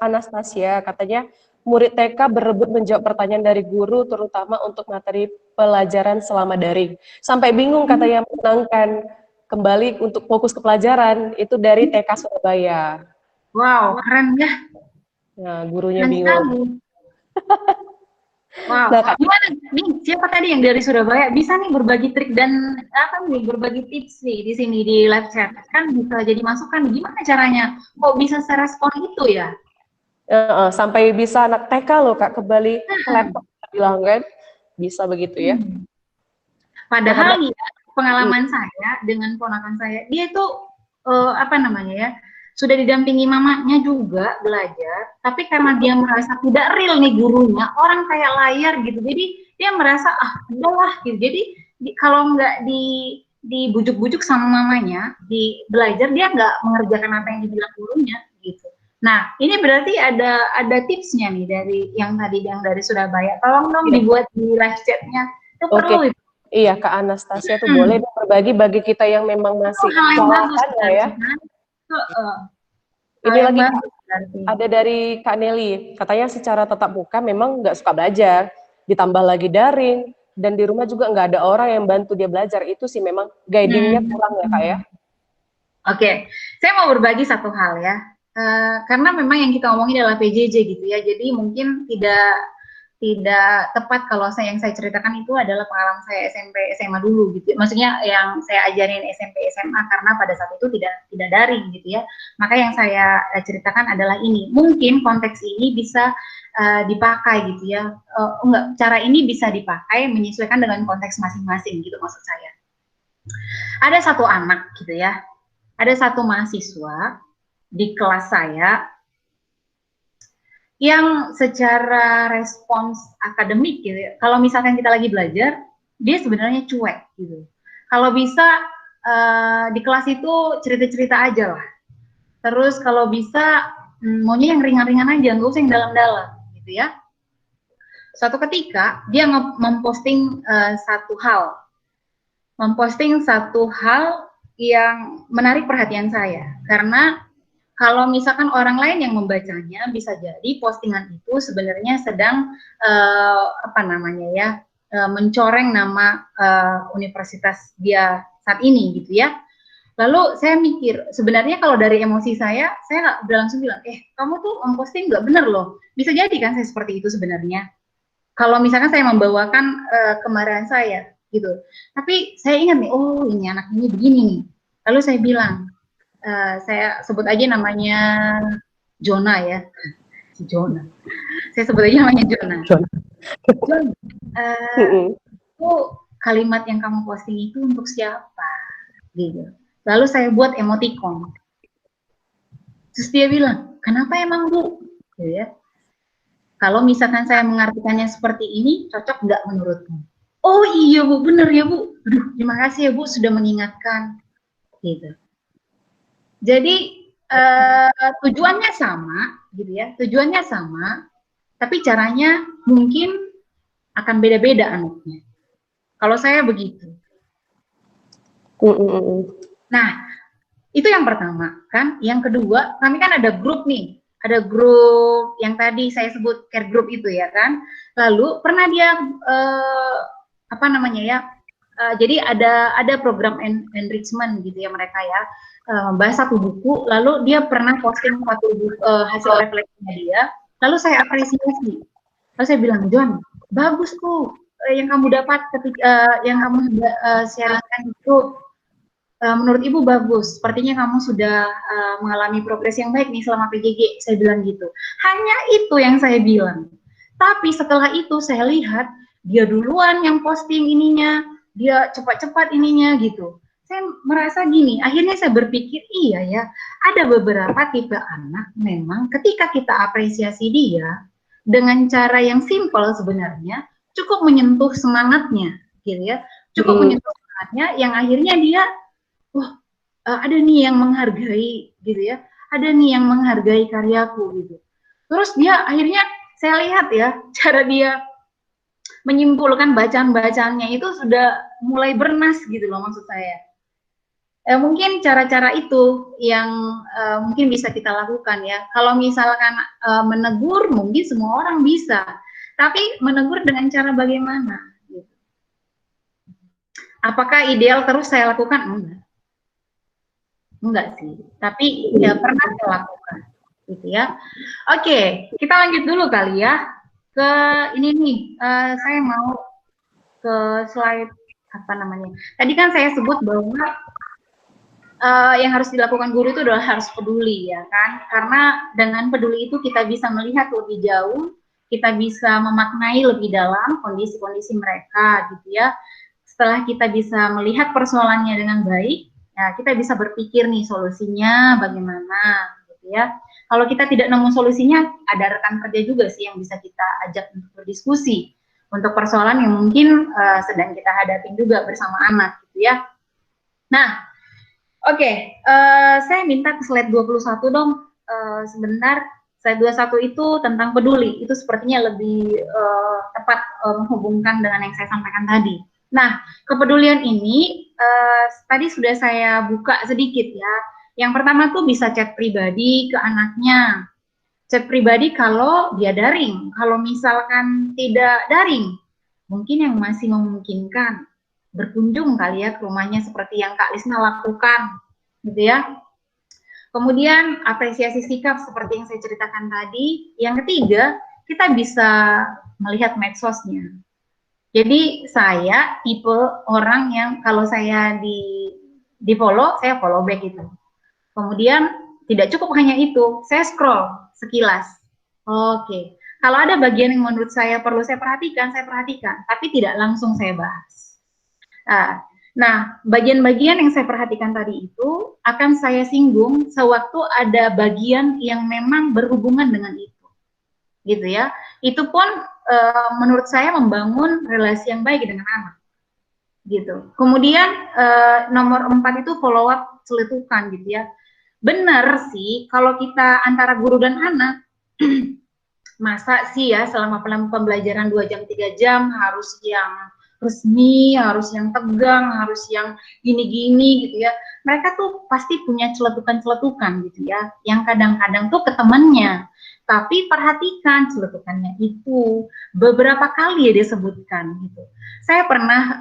Anastasia, katanya murid TK berebut menjawab pertanyaan dari guru, terutama untuk materi pelajaran selama daring. Sampai bingung katanya menenangkan kembali untuk fokus ke pelajaran, itu dari TK Surabaya. Wow, keren ya. Nah, gurunya Keren bingung. sekali. Wow, Nah, Kak, gimana nih? Siapa tadi yang dari Surabaya bisa nih berbagi trik dan apa nih berbagi tips nih di sini di live chat kan bisa jadi masukan gimana caranya? Kok bisa serespon itu ya? sampai bisa anak TK loh Kak kembali ke laptop bilang kan, bisa begitu ya. Nah, karena Padahal ya pengalaman saya dengan ponakan saya, dia itu apa namanya ya, sudah didampingi mamanya juga belajar, tapi karena dia merasa tidak real nih gurunya, orang kayak layar gitu, jadi dia merasa ah udahlah gitu. Jadi kalau nggak dibujuk-bujuk sama mamanya, di belajar dia nggak mengerjakan apa yang dibilang gurunya gitu. Nah, ini berarti ada tipsnya nih dari yang tadi yang dari Surabaya. Tolong dong dibuat di live chatnya. Itu perlu. Iya, Kak Anastasia tuh boleh berbagi bagi kita yang memang masih kewalahan ya. Ini lagi Kak, ada dari Kak Nelly, katanya secara tatap muka memang nggak suka belajar, ditambah lagi daring, dan di rumah juga nggak ada orang yang bantu dia belajar, itu sih memang guidingnya kurang ya Kak ya. Oke, saya mau berbagi satu hal ya, karena memang yang kita omongin adalah PJJ gitu ya, jadi mungkin tidak tepat kalau yang saya ceritakan itu adalah pengalaman saya SMP SMA dulu gitu. Maksudnya yang saya ajarin SMP SMA karena pada saat itu tidak daring gitu ya. Maka yang saya ceritakan adalah ini. Mungkin konteks ini bisa dipakai gitu ya. Enggak, cara ini bisa dipakai menyesuaikan dengan konteks masing-masing gitu maksud saya. Ada satu anak gitu ya. Ada satu mahasiswa di kelas saya yang secara respons akademik gitu ya, kalau misalkan kita lagi belajar, dia sebenarnya cuek gitu. Kalau bisa di kelas itu cerita-cerita aja lah. Terus kalau bisa maunya yang ringan-ringan aja, nggak usah yang dalam-dalam gitu ya. Suatu ketika dia memposting satu hal yang menarik perhatian saya karena kalau misalkan orang lain yang membacanya, bisa jadi postingan itu sebenarnya sedang mencoreng nama universitas dia saat ini gitu ya. Lalu saya mikir, sebenarnya kalau dari emosi saya udah langsung bilang, kamu tuh memposting nggak bener loh. Bisa jadi kan saya seperti itu sebenarnya. Kalau misalkan saya membawakan kemarahan saya gitu. Tapi saya ingat nih, oh ini anak ini begini nih. Lalu saya bilang, saya sebut aja namanya Jona ya, Jona. Saya sebut aja namanya Jona. Jona, kalimat yang kamu posting itu untuk siapa? Gitu. Lalu saya buat emoticon. Terus dia bilang, kenapa emang Bu? Gitu ya. Kalau misalkan saya mengartikannya seperti ini, cocok nggak menurutmu? Oh iya Bu, bener ya Bu. Aduh, terima kasih ya Bu sudah mengingatkan. Gitu. Jadi tujuannya sama, gitu ya. Tujuannya sama, tapi caranya mungkin akan beda-beda anaknya. Kalau saya begitu. Nah, itu yang pertama kan. Yang kedua, kami kan ada grup nih. Ada grup yang tadi saya sebut care group itu ya kan. Lalu pernah dia apa namanya ya? Jadi ada program enrichment gitu ya mereka ya. Bahas satu buku, lalu dia pernah posting satu buku, hasil refleksinya dia. Lalu saya apresiasi. Lalu saya bilang, John, bagus tuh yang kamu dapat ketika yang kamu sharingkan itu menurut Ibu bagus, sepertinya kamu sudah mengalami progres yang baik nih selama PJJ, saya bilang gitu. Hanya itu yang saya bilang. Tapi setelah itu saya lihat dia duluan yang posting ininya, dia cepat-cepat ininya gitu. Saya merasa gini, akhirnya saya berpikir iya ya, ada beberapa tipe anak memang ketika kita apresiasi dia dengan cara yang simpel sebenarnya cukup menyentuh semangatnya, gitu ya, cukup menyentuh semangatnya yang akhirnya dia wah ada nih yang menghargai gitu ya, ada nih yang menghargai karyaku gitu. Terus dia akhirnya saya lihat ya cara dia menyimpulkan bacaan-bacaannya itu sudah mulai bernas gitu loh maksud saya. Mungkin cara-cara itu yang mungkin bisa kita lakukan ya. Kalau misalkan menegur mungkin semua orang bisa, tapi menegur dengan cara bagaimana? Gitu. Apakah ideal terus saya lakukan? Enggak. Enggak sih, tapi ya pernah saya lakukan, gitu ya. Oke, kita lanjut dulu kali ya ke ini nih. Saya mau ke slide apa namanya? Tadi kan saya sebut bahwa yang harus dilakukan guru itu adalah harus peduli ya kan? Karena dengan peduli itu kita bisa melihat lebih jauh, kita bisa memaknai lebih dalam kondisi-kondisi mereka, gitu ya. Setelah kita bisa melihat persoalannya dengan baik, ya kita bisa berpikir nih solusinya bagaimana, gitu ya. Kalau kita tidak nemu solusinya, ada rekan kerja juga sih yang bisa kita ajak untuk berdiskusi untuk persoalan yang mungkin sedang kita hadapin juga bersama anak, gitu ya. Nah, oke, saya minta ke slide 21 dong, sebentar. Slide 21 itu tentang peduli, itu sepertinya lebih tepat menghubungkan dengan yang saya sampaikan tadi. Nah, kepedulian ini tadi sudah saya buka sedikit ya. Yang pertama tuh bisa chat pribadi ke anaknya. Chat pribadi kalau dia daring. Kalau misalkan tidak daring, mungkin yang masih memungkinkan berkunjung kali ya ke rumahnya seperti yang Kak Lisna lakukan, gitu ya. Kemudian apresiasi sikap seperti yang saya ceritakan tadi. Yang ketiga, kita bisa melihat medsosnya. Jadi saya tipe orang yang kalau saya di follow, saya follow back itu. Kemudian tidak cukup hanya itu, saya scroll sekilas. Oke, kalau ada bagian yang menurut saya perlu saya perhatikan, tapi tidak langsung saya bahas. Nah, bagian-bagian yang saya perhatikan tadi itu akan saya singgung sewaktu ada bagian yang memang berhubungan dengan itu, gitu ya. Itu pun menurut saya membangun relasi yang baik dengan anak, gitu. Kemudian nomor 4 itu follow up celetukan, gitu ya. Benar sih, kalau kita antara guru dan anak, masa sih ya selama pembelajaran 2 jam 3 jam harus yang resmi, harus yang tegang, harus yang gini-gini gitu ya. Mereka tuh pasti punya celetukan-celetukan gitu ya, yang kadang-kadang tuh ke temannya. Tapi perhatikan celetukannya itu beberapa kali ya disebutkan gitu. Saya pernah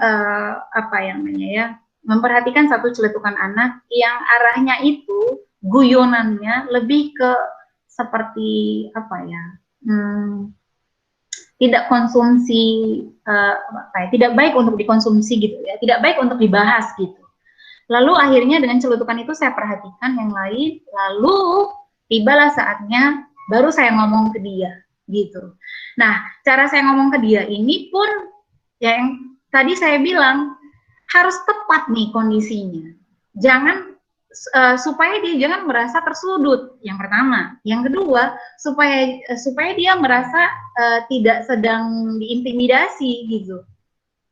apa yang namanya ya, memperhatikan satu celetukan anak yang arahnya itu guyonannya lebih ke seperti apa ya? Tidak konsumsi tidak baik untuk dikonsumsi gitu ya, tidak baik untuk dibahas gitu. Lalu akhirnya dengan celutukan itu saya perhatikan yang lain, lalu tibalah saatnya baru saya ngomong ke dia gitu. Nah, cara saya ngomong ke dia ini pun yang tadi saya bilang harus tepat nih kondisinya. Jangan supaya dia jangan merasa tersudut. Yang pertama, yang kedua supaya dia merasa tidak sedang diintimidasi gitu.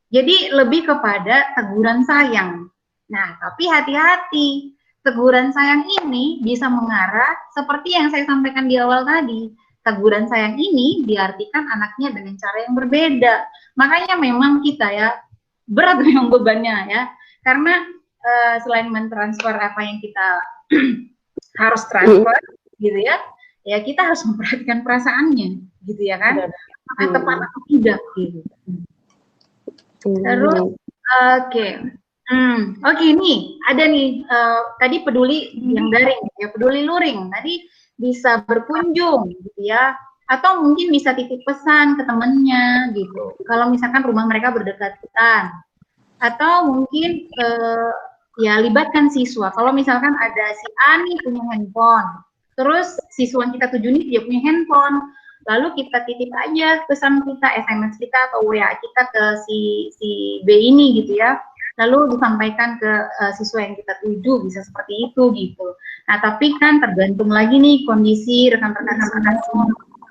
Jadi lebih kepada teguran sayang. Nah, tapi hati-hati. Teguran sayang ini bisa mengarah seperti yang saya sampaikan di awal tadi. Teguran sayang ini diartikan anaknya dengan cara yang berbeda. Makanya memang kita ya berat memang bebannya ya. Karena selain mentransfer apa yang kita harus transfer gitu ya, ya kita harus memperhatikan perasaannya gitu ya kan. Apakah tepat atau tidak gitu. Terus oke. Oke, nih ada nih tadi peduli yang daring ya, peduli luring tadi bisa berkunjung gitu ya, atau mungkin bisa titip pesan ke temennya gitu kalau misalkan rumah mereka berdekatan, atau mungkin ya libatkan siswa kalau misalkan ada si A nih punya handphone, terus siswa yang kita tuju nih dia punya handphone, lalu kita titip aja pesan kita, SMS kita atau WA kita ke si B ini gitu ya, lalu disampaikan ke siswa yang kita tuju, bisa seperti itu gitu. Nah tapi kan tergantung lagi nih kondisi rekan-rekan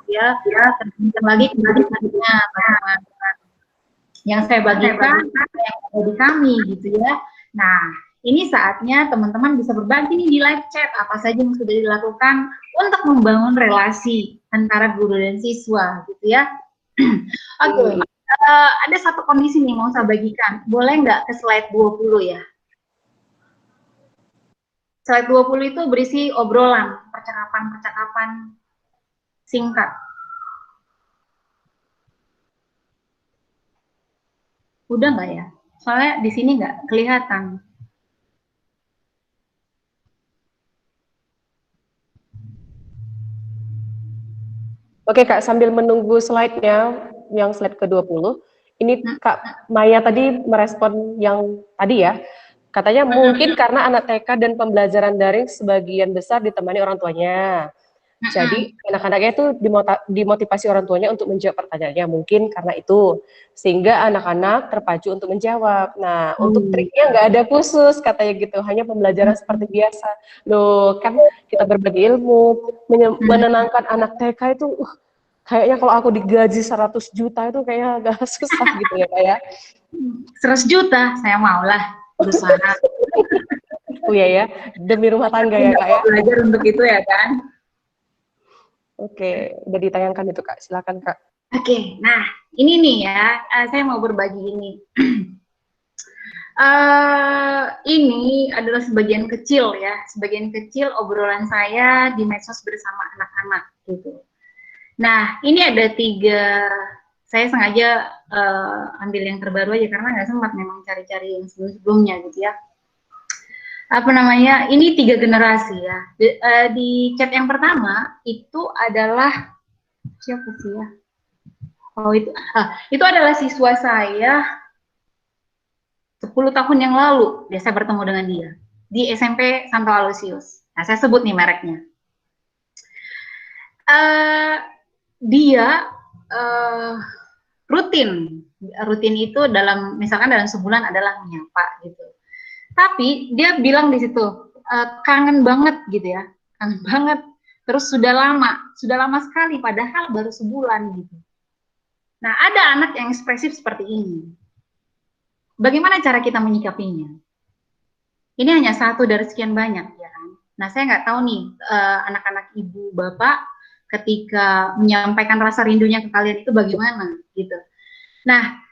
ya, tergantung lagi kondisinya bagaimana. Yang saya bagikan yang ada di kami gitu ya. Nah ini saatnya teman-teman bisa berbagi nih di live chat apa saja yang sudah dilakukan untuk membangun relasi antara guru dan siswa gitu ya. Oke. Ada satu kondisi nih mau saya bagikan. Boleh nggak ke slide 20 ya? Slide 20 itu berisi obrolan, percakapan-percakapan singkat. Udah nggak ya? Soalnya di sini nggak kelihatan. Oke Kak, sambil menunggu slide-nya, yang slide ke-20, ini Kak Maya tadi merespon yang tadi ya, katanya mungkin karena anak TK dan pembelajaran daring sebagian besar ditemani orang tuanya. Jadi anak-anaknya itu dimotivasi orang tuanya untuk menjawab pertanyaannya, mungkin karena itu. Sehingga anak-anak terpacu untuk menjawab. Nah, untuk triknya nggak ada khusus, katanya gitu, hanya pembelajaran seperti biasa. Loh, kan kita berbagi ilmu, menenangkan anak TK itu, kayaknya kalau aku digaji 100 juta itu kayaknya agak susah gitu ya Kak ya. 100 juta, saya maulah berusaha. Oh iya ya, demi rumah tangga ya Kak ya. Belajar untuk itu ya kan. Oke, udah ditayangkan itu Kak, silakan Kak. Oke, nah ini nih ya, saya mau berbagi ini. Ini adalah sebagian kecil ya, sebagian kecil obrolan saya di medsos bersama anak-anak gitu. Nah, ini ada 3, saya sengaja ambil yang terbaru aja karena nggak sempat memang cari-cari yang sebelum-sebelumnya gitu ya. Apa namanya, ini 3 generasi ya. Di chat yang pertama itu adalah siapa sih ya? Oh itu adalah siswa saya 10 tahun yang lalu. Saya bertemu dengan dia di SMP Santo Aloysius. Nah saya sebut nih mereknya. Dia rutin itu dalam misalkan dalam sebulan adalah menyapa gitu. Tapi dia bilang di situ kangen banget gitu ya, kangen banget. Terus sudah lama sekali, padahal baru sebulan gitu. Nah ada anak yang ekspresif seperti ini. Bagaimana cara kita menyikapinya? Ini hanya satu dari sekian banyak ya kan. Nah saya nggak tahu nih anak-anak ibu bapak ketika menyampaikan rasa rindunya ke kalian itu bagaimana gitu. Nah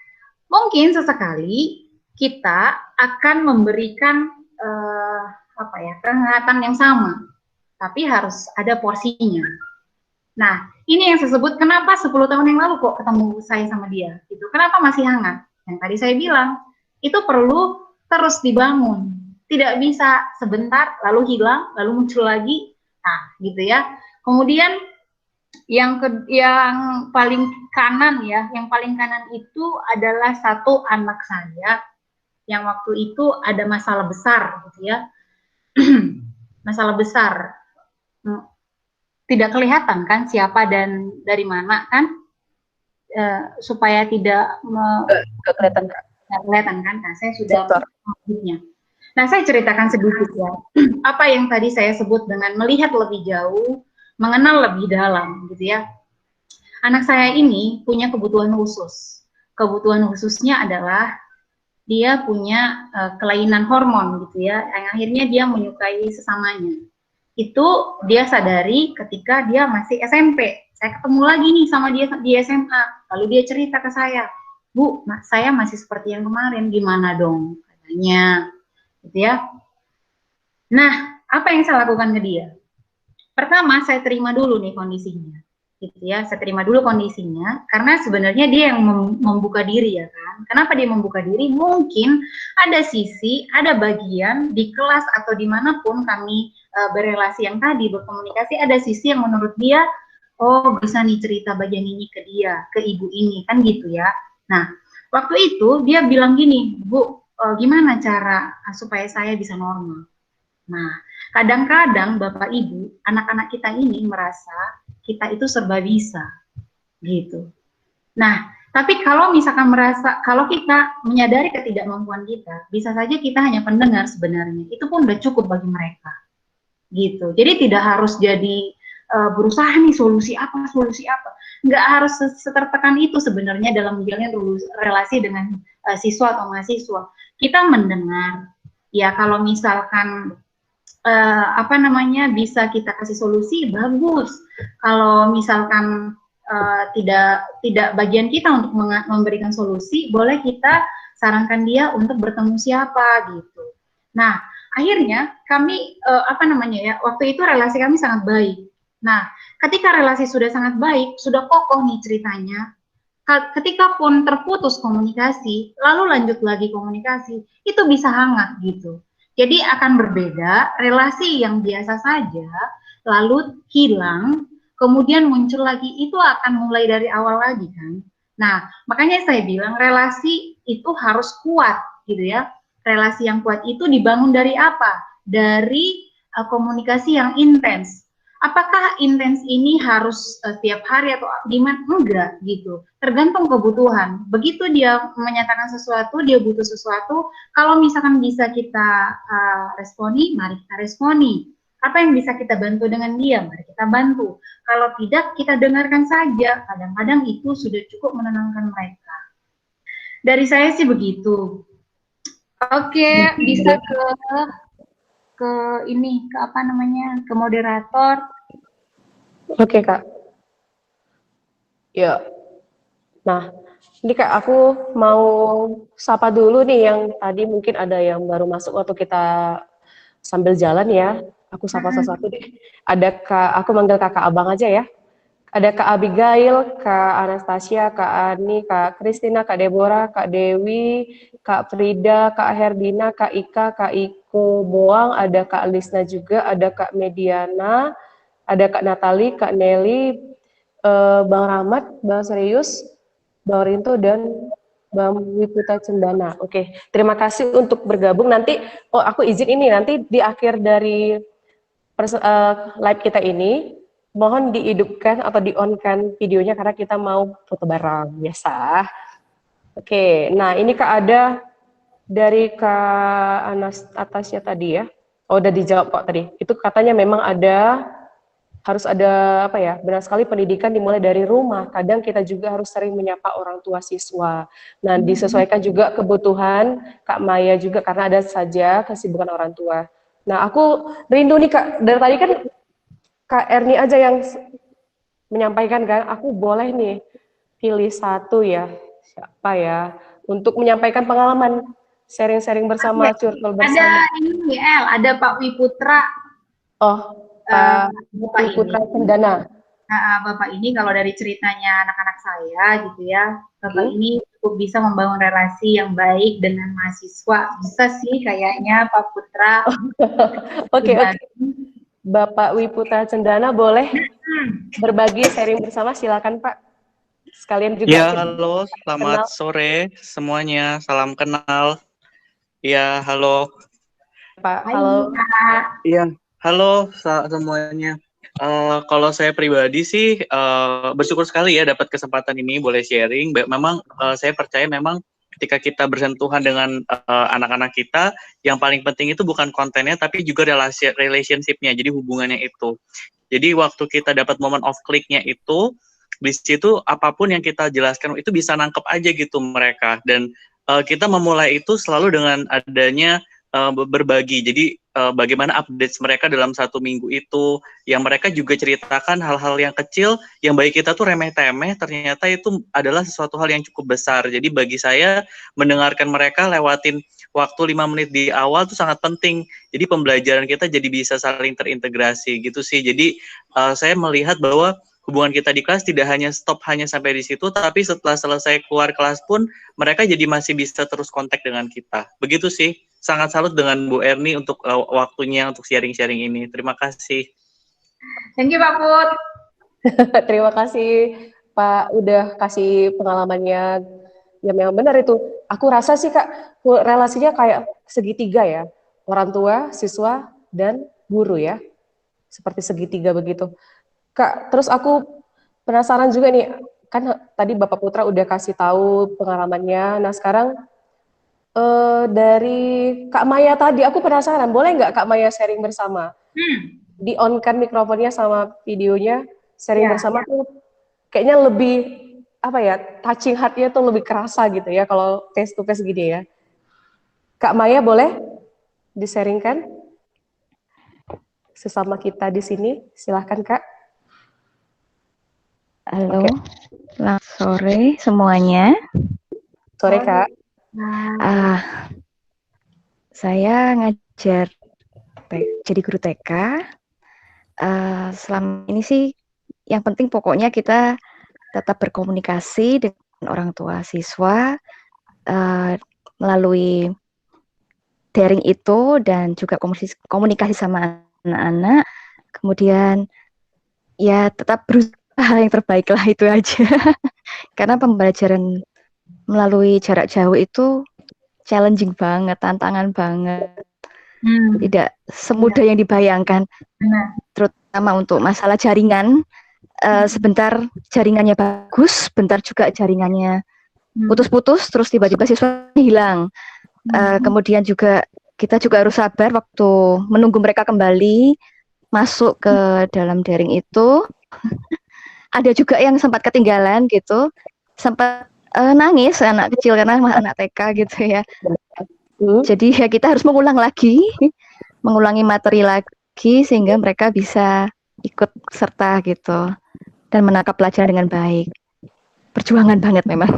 mungkin sesekali kita akan memberikan kehangatan yang sama, tapi harus ada porsinya. Nah, ini yang saya sebut kenapa 10 tahun yang lalu kok ketemu saya sama dia, gitu. Kenapa masih hangat? Yang tadi saya bilang, itu perlu terus dibangun. Tidak bisa sebentar, lalu hilang, lalu muncul lagi. Nah, gitu ya. Kemudian yang paling kanan ya, yang paling kanan itu adalah satu anak saya yang waktu itu ada masalah besar gitu ya. Masalah besar. Tidak kelihatan kan siapa dan dari mana kan, supaya tidak kelihatan Kak. Nggak kelihatan kan? Nah, saya sudah menghidupnya. Nah, saya ceritakan sedikit ya. Apa yang tadi saya sebut dengan melihat lebih jauh, mengenal lebih dalam, gitu ya. Anak saya ini punya kebutuhan khusus. Kebutuhan khususnya adalah dia punya kelainan hormon, gitu ya, yang akhirnya dia menyukai sesamanya. Itu dia sadari ketika dia masih SMP. Saya ketemu lagi nih sama dia di SMA. Lalu dia cerita ke saya, Bu, saya masih seperti yang kemarin, gimana dong? Katanya, gitu ya. Nah, apa yang saya lakukan ke dia? Pertama, saya terima dulu nih kondisinya, gitu ya. Saya terima dulu kondisinya, karena sebenarnya dia yang membuka diri ya kan. Kenapa dia membuka diri? Mungkin ada sisi, ada bagian di kelas atau dimanapun kami berelasi yang tadi berkomunikasi, ada sisi yang menurut dia, oh bisa nih cerita bagian ini ke dia, ke ibu ini, kan gitu ya. Nah, waktu itu dia bilang gini, Bu, gimana cara supaya saya bisa normal? Nah, kadang-kadang Bapak Ibu, anak-anak kita ini merasa kita itu serba bisa, gitu. Nah, tapi kalau misalkan merasa, kalau kita menyadari ketidakmampuan kita, bisa saja kita hanya pendengar sebenarnya. Itu pun udah cukup bagi mereka, gitu. Jadi tidak harus jadi berusaha nih solusi apa, solusi apa. Nggak harus setertekan itu sebenarnya dalam menjalin relasi dengan siswa atau mahasiswa. Kita mendengar, ya kalau misalkan apa namanya bisa kita kasih solusi bagus. Kalau misalkan tidak bagian kita untuk memberikan solusi, boleh kita sarankan dia untuk bertemu siapa gitu. Nah, akhirnya kami apa namanya ya, waktu itu relasi kami sangat baik. Nah, ketika relasi sudah sangat baik, sudah kokoh nih ceritanya, ketika pun terputus komunikasi, lalu lanjut lagi komunikasi, itu bisa hangat gitu. Jadi akan berbeda relasi yang biasa saja, lalu hilang, kemudian muncul lagi, itu akan mulai dari awal lagi kan. Nah, makanya saya bilang relasi itu harus kuat gitu ya. Relasi yang kuat itu dibangun dari apa? Dari komunikasi yang intens. Apakah intens ini harus setiap hari atau gimana? Enggak gitu. Tergantung kebutuhan. Begitu dia menyatakan sesuatu, dia butuh sesuatu, kalau misalkan bisa kita responi, mari kita responi. Apa yang bisa kita bantu dengan dia, mari kita bantu. Kalau tidak, kita dengarkan saja. Kadang-kadang itu sudah cukup menenangkan mereka. Dari saya sih begitu. Oke, bisa ke ini, ke apa namanya, ke moderator. Oke, Kak. Ya. Nah, ini Kak, aku mau sapa dulu nih yang tadi mungkin ada yang baru masuk waktu kita sambil jalan ya. Aku sapa satu-satu deh. Ada Kak, aku manggil Kakak Abang aja ya. Ada Kak Abigail, Kak Anastasia, Kak Ani, Kak Kristina, Kak Deborah, Kak Dewi, Kak Frida, Kak Herdina, Kak Ika, Kak Iko Boang, ada Kak Lisna juga, ada Kak Mediana, ada Kak Natali, Kak Nelly, Bang Rahmat, Bang Serius, Bang Rinto, dan Bang Wiputa Cendana. Oke, terima kasih untuk bergabung. Nanti, aku izin ini, nanti di akhir dari live kita ini, mohon dihidupkan atau di-on-kan videonya karena kita mau foto bareng, biasa. Oke, nah ini Kak ada dari Kak Anastasia tadi ya. Oh, udah dijawab kok tadi. Itu katanya memang harus ada apa ya, benar sekali pendidikan dimulai dari rumah. Kadang kita juga harus sering menyapa orang tua siswa. Nah, disesuaikan juga kebutuhan Kak Maya juga karena ada saja kesibukan orang tua. Nah, aku rindu nih Kak, dari tadi kan Kak Erni aja yang menyampaikan kan, aku boleh nih pilih satu ya, siapa ya, untuk menyampaikan pengalaman, sharing-sharing bersama, curcol bersama. Ada ini ada Pak Wiputra. Pak Bapak Wiputra ini. Cendana. Bapak ini kalau dari ceritanya anak-anak saya gitu ya, Bapak ini cukup bisa membangun relasi yang baik dengan mahasiswa. Bisa sih kayaknya Pak Putra. Oke. Bapak Wiputra Cendana boleh berbagi sharing bersama, silakan Pak. Sekalian juga. Ya, halo, selamat sore semuanya, salam kenal. Ya, halo. Pak, halo. Iya, halo semuanya. Kalau saya pribadi sih bersyukur sekali ya dapat kesempatan ini boleh sharing. Memang saya percaya memang ketika kita bersentuhan dengan anak-anak kita, yang paling penting itu bukan kontennya, tapi juga relationship-nya, jadi hubungannya itu. Jadi waktu kita dapat momen of click-nya itu, di situ apapun yang kita jelaskan itu bisa nangkep aja gitu mereka. Dan kita memulai itu selalu dengan adanya berbagi. Jadi bagaimana update mereka dalam 1 minggu itu, yang mereka juga ceritakan hal-hal yang kecil yang bagi kita tuh remeh-temeh, ternyata itu adalah sesuatu hal yang cukup besar. Jadi bagi saya mendengarkan mereka lewatin waktu 5 menit di awal itu sangat penting. Jadi pembelajaran kita jadi bisa saling terintegrasi gitu sih. Jadi saya melihat bahwa hubungan kita di kelas tidak hanya stop hanya sampai di situ, tapi setelah selesai keluar kelas pun mereka jadi masih bisa terus kontak dengan kita. Begitu sih. Sangat salut dengan Bu Erni untuk waktunya untuk sharing-sharing ini. Terima kasih. Thank you Pak Put. Terima kasih Pak udah kasih pengalamannya. Ya memang benar itu. Aku rasa sih Kak relasinya kayak segitiga ya. Orang tua, siswa, dan guru ya. Seperti segitiga begitu. Kak, terus aku penasaran juga nih. Kan tadi Bapak Putra udah kasih tahu pengalamannya. Nah sekarang dari Kak Maya tadi, aku penasaran, boleh nggak Kak Maya sharing bersama? Di on-kan mikrofonnya sama videonya, sharing bersama tuh kayaknya lebih, apa ya, touching heart-nya tuh lebih kerasa gitu ya, kalau face to face gini ya. Kak Maya boleh di-sharingkan? Sesama kita di sini, silahkan Kak. Halo, selamat sore semuanya. Sore Kak. Saya ngajar jadi guru TK. Selama ini sih yang penting pokoknya kita tetap berkomunikasi dengan orang tua siswa melalui daring itu dan juga komunikasi sama anak-anak. Kemudian ya tetap berusaha yang terbaik lah, itu aja. Karena pembelajaran melalui jarak jauh itu challenging banget, tantangan banget. Tidak semudah yang dibayangkan. Terutama untuk masalah jaringan. Sebentar jaringannya bagus, sebentar juga jaringannya putus-putus, terus tiba-tiba siswa hilang. Kemudian juga kita juga harus sabar waktu menunggu mereka kembali masuk ke dalam daring itu. Ada juga yang sempat ketinggalan gitu, sempat nangis anak kecil karena anak TK gitu ya. Jadi ya kita harus mengulangi materi lagi sehingga mereka bisa ikut serta gitu dan menangkap pelajaran dengan baik. Perjuangan banget memang.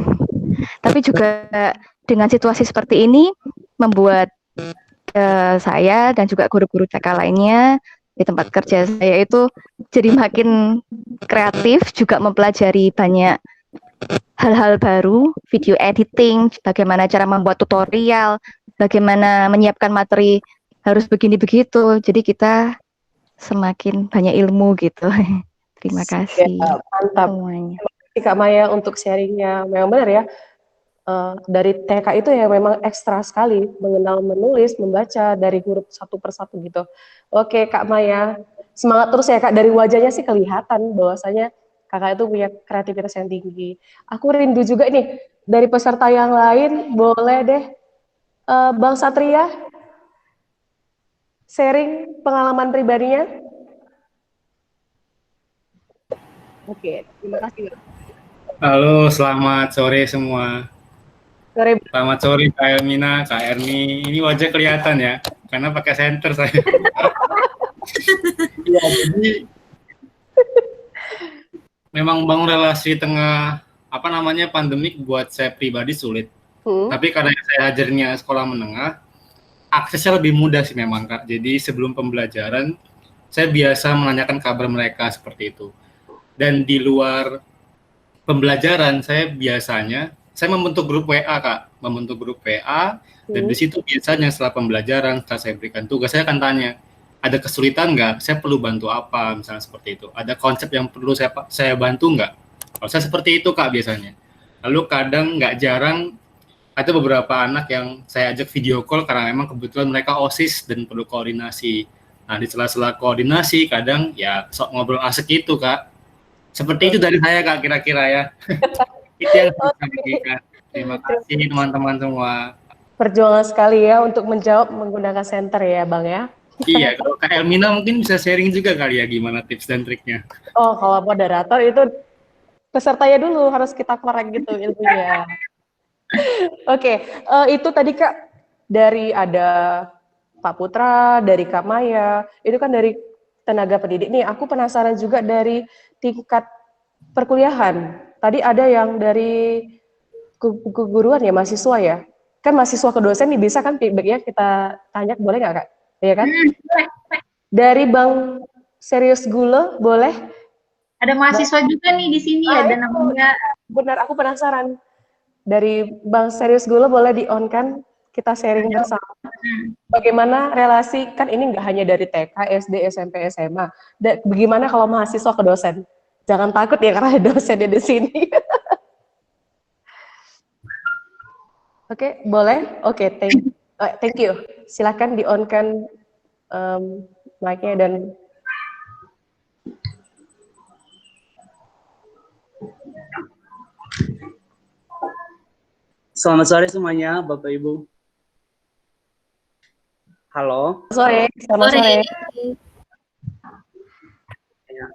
Tapi juga dengan situasi seperti ini membuat saya dan juga guru-guru TK lainnya di tempat kerja saya itu jadi makin kreatif, juga mempelajari banyak hal-hal baru, video editing, bagaimana cara membuat tutorial, bagaimana menyiapkan materi harus begini begitu. Jadi kita semakin banyak ilmu gitu. Terima kasih. Ya, mantap semuanya. Terima kasih Kak Maya untuk sharingnya. Memang benar ya. Dari TK itu ya memang ekstra sekali mengenal menulis, membaca dari huruf satu persatu gitu. Oke Kak Maya, semangat terus ya Kak. Dari wajahnya sih kelihatan bahwasanya Kakak itu punya kreativitas yang tinggi. Aku rindu juga nih dari peserta yang lain, boleh deh Bang Satria sharing pengalaman pribadinya. Oke, terima kasih. Halo, selamat sore semua. Sore. Selamat sore Kak Elmina, Kak Erni. Ini wajah kelihatan ya, karena pakai senter saya. Ya, jadi memang bangun relasi tengah pandemik buat saya pribadi sulit. Tapi karena saya ajarnya sekolah menengah, aksesnya lebih mudah sih memang Kak. Jadi sebelum pembelajaran, saya biasa menanyakan kabar mereka seperti itu. Dan di luar pembelajaran, saya membentuk grup WA Kak, dan di situ biasanya setelah pembelajaran, setelah saya berikan tugas, saya akan tanya, ada kesulitan nggak? Saya perlu bantu apa? Misalnya seperti itu. Ada konsep yang perlu saya bantu nggak? Kalau saya seperti itu Kak biasanya. Lalu kadang nggak jarang ada beberapa anak yang saya ajak video call karena memang kebetulan mereka OSIS dan perlu koordinasi. Nah di sela-sela koordinasi kadang ya sok ngobrol asik itu Kak. Seperti itu dari saya Kak kira-kira ya. Itu yang saya berikan. Terima kasih teman-teman semua. Perjuangan sekali ya untuk menjawab menggunakan center ya Bang ya. Iya, kalau Kak Elmina mungkin bisa sharing juga kali ya gimana tips dan triknya. Oh, kalau moderator itu pesertanya dulu harus kita korek gitu ilmunya. Oke, itu tadi Kak dari ada Pak Putra, dari Kak Maya, itu kan dari tenaga pendidik. Nih, aku penasaran juga dari tingkat perkuliahan. Tadi ada yang dari keguruan ya, mahasiswa ya. Kan mahasiswa ke dosen nih bisa kan feedbacknya kita tanya, boleh nggak Kak? Iya kan? Dari Bang Serius Gula, boleh? Ada mahasiswa juga nih di sini, ada namanya. Benar, aku penasaran. Dari Bang Serius Gula boleh di-on kan? Kita sharing bersama. Bagaimana relasi, kan ini nggak hanya dari TK, SD, SMP, SMA. Bagaimana kalau mahasiswa ke dosen? Jangan takut ya, karena ada dosennya di sini. Oke, boleh? Oke, thank you. Silakan di-on-kan mic-nya dan Selamat sore semuanya, Bapak Ibu. Halo. Selamat sore. Ya,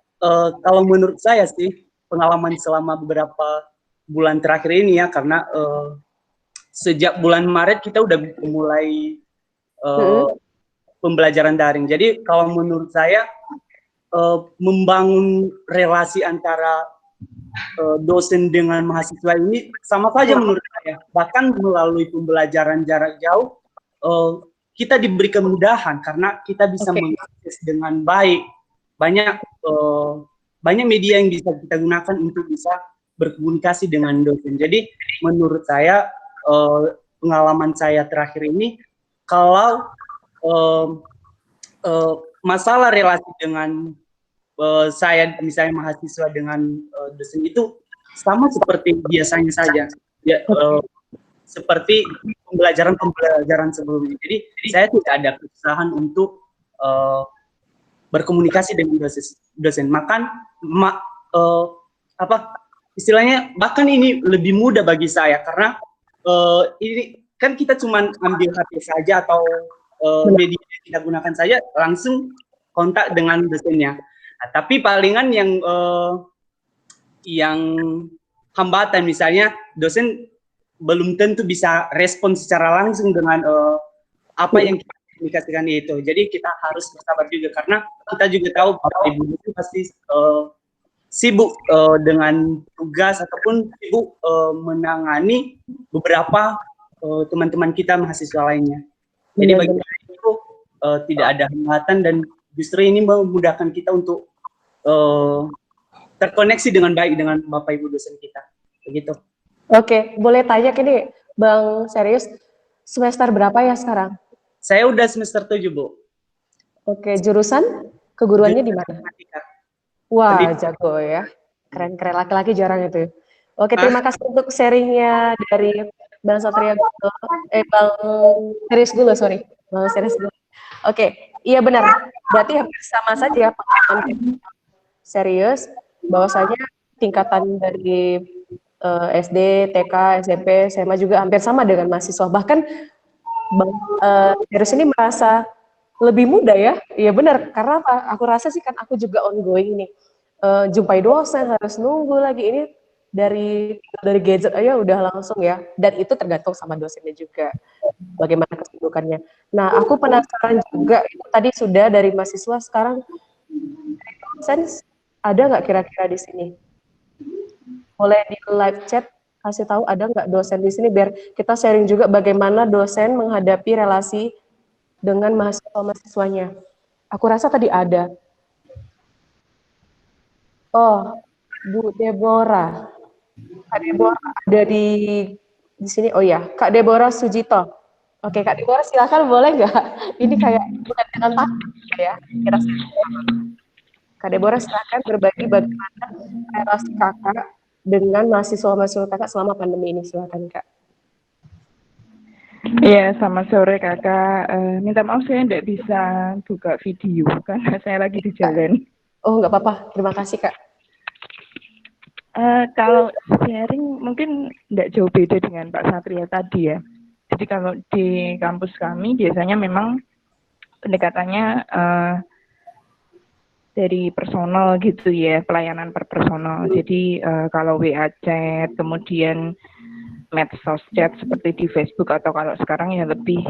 kalau menurut saya sih, pengalaman selama beberapa bulan terakhir ini ya, karena sejak bulan Maret kita udah mulai pembelajaran daring. Jadi kalau menurut saya, membangun relasi antara dosen dengan mahasiswa ini sama saja menurut saya. Bahkan melalui pembelajaran jarak jauh, kita diberi kemudahan karena kita bisa mengakses dengan baik. Banyak media yang bisa kita gunakan untuk bisa berkomunikasi dengan dosen. Jadi menurut saya, pengalaman saya terakhir ini, kalau masalah relasi dengan saya misalnya mahasiswa dengan dosen itu sama seperti biasanya saja, ya, seperti pembelajaran sebelumnya. Jadi saya tidak ada kesusahan untuk berkomunikasi dengan dosen. Istilahnya bahkan ini lebih mudah bagi saya karena ini kan kita cuma ambil HP saja atau media yang kita gunakan saja, langsung kontak dengan dosennya. Nah, tapi palingan yang hambatan misalnya dosen belum tentu bisa respon secara langsung dengan apa yang kita komunikasikan itu. Jadi kita harus bersabar juga karena kita juga tahu Bapak Ibu itu pasti sibuk dengan tugas ataupun sibuk menangani beberapa teman-teman kita mahasiswa lainnya. Jadi bagi saya itu tidak ada hambatan dan justru ini memudahkan kita untuk terkoneksi dengan baik dengan Bapak Ibu dosen kita. Begitu. Oke, boleh tanya ini Bang Serius, semester berapa ya sekarang? Saya udah semester 7, Bu. Oke, jurusan keguruannya di mana? Wah, jago ya. Keren-keren, laki-laki jarang itu. Oke, terima kasih untuk sharingnya dari Bang Satria Gulo. Bang Serius Gulo, sorry. Bang Serius Gulo. Oke, iya benar. Berarti hampir sama saja pengalaman Serius, bahwasanya tingkatan dari SD, TK, SMP, SMA juga hampir sama dengan mahasiswa. Bahkan Bang Serius ini merasa lebih mudah ya. Iya benar, karena apa? Aku rasa sih kan aku juga ongoing nih. Jumpai dosen harus nunggu lagi, ini dari gadget aja udah langsung ya. Dan itu tergantung sama dosennya juga bagaimana kesibukannya. Nah, aku penasaran juga, itu tadi sudah dari mahasiswa, sekarang dosen ada nggak kira-kira di sini? Boleh di live chat kasih tahu ada nggak dosen di sini biar kita sharing juga bagaimana dosen menghadapi relasi dengan mahasiswa-mahasiswanya. Aku rasa tadi ada. Oh, Bu Deborah. Kak Deborah ada di sini. Oh ya, Kak Deborah Sujito. Oke, Kak Deborah silakan, boleh nggak? Ini kayak bukan dengan takut ya. Kita Kak Deborah silakan berbagi bagaimana relasi kakak dengan mahasiswa-mahasiswa kakak selama pandemi ini. Silakan Kak. Iya, selamat sore kakak. Minta maaf saya tidak bisa buka video karena saya lagi di jalan. Oh, nggak apa-apa. Terima kasih Kak. Kalau sharing mungkin tidak jauh beda dengan Pak Satria tadi ya. Jadi kalau di kampus kami biasanya memang pendekatannya dari personal gitu ya, pelayanan per personal. Jadi kalau WA chat, kemudian medsos chat seperti di Facebook, atau kalau sekarang ya lebih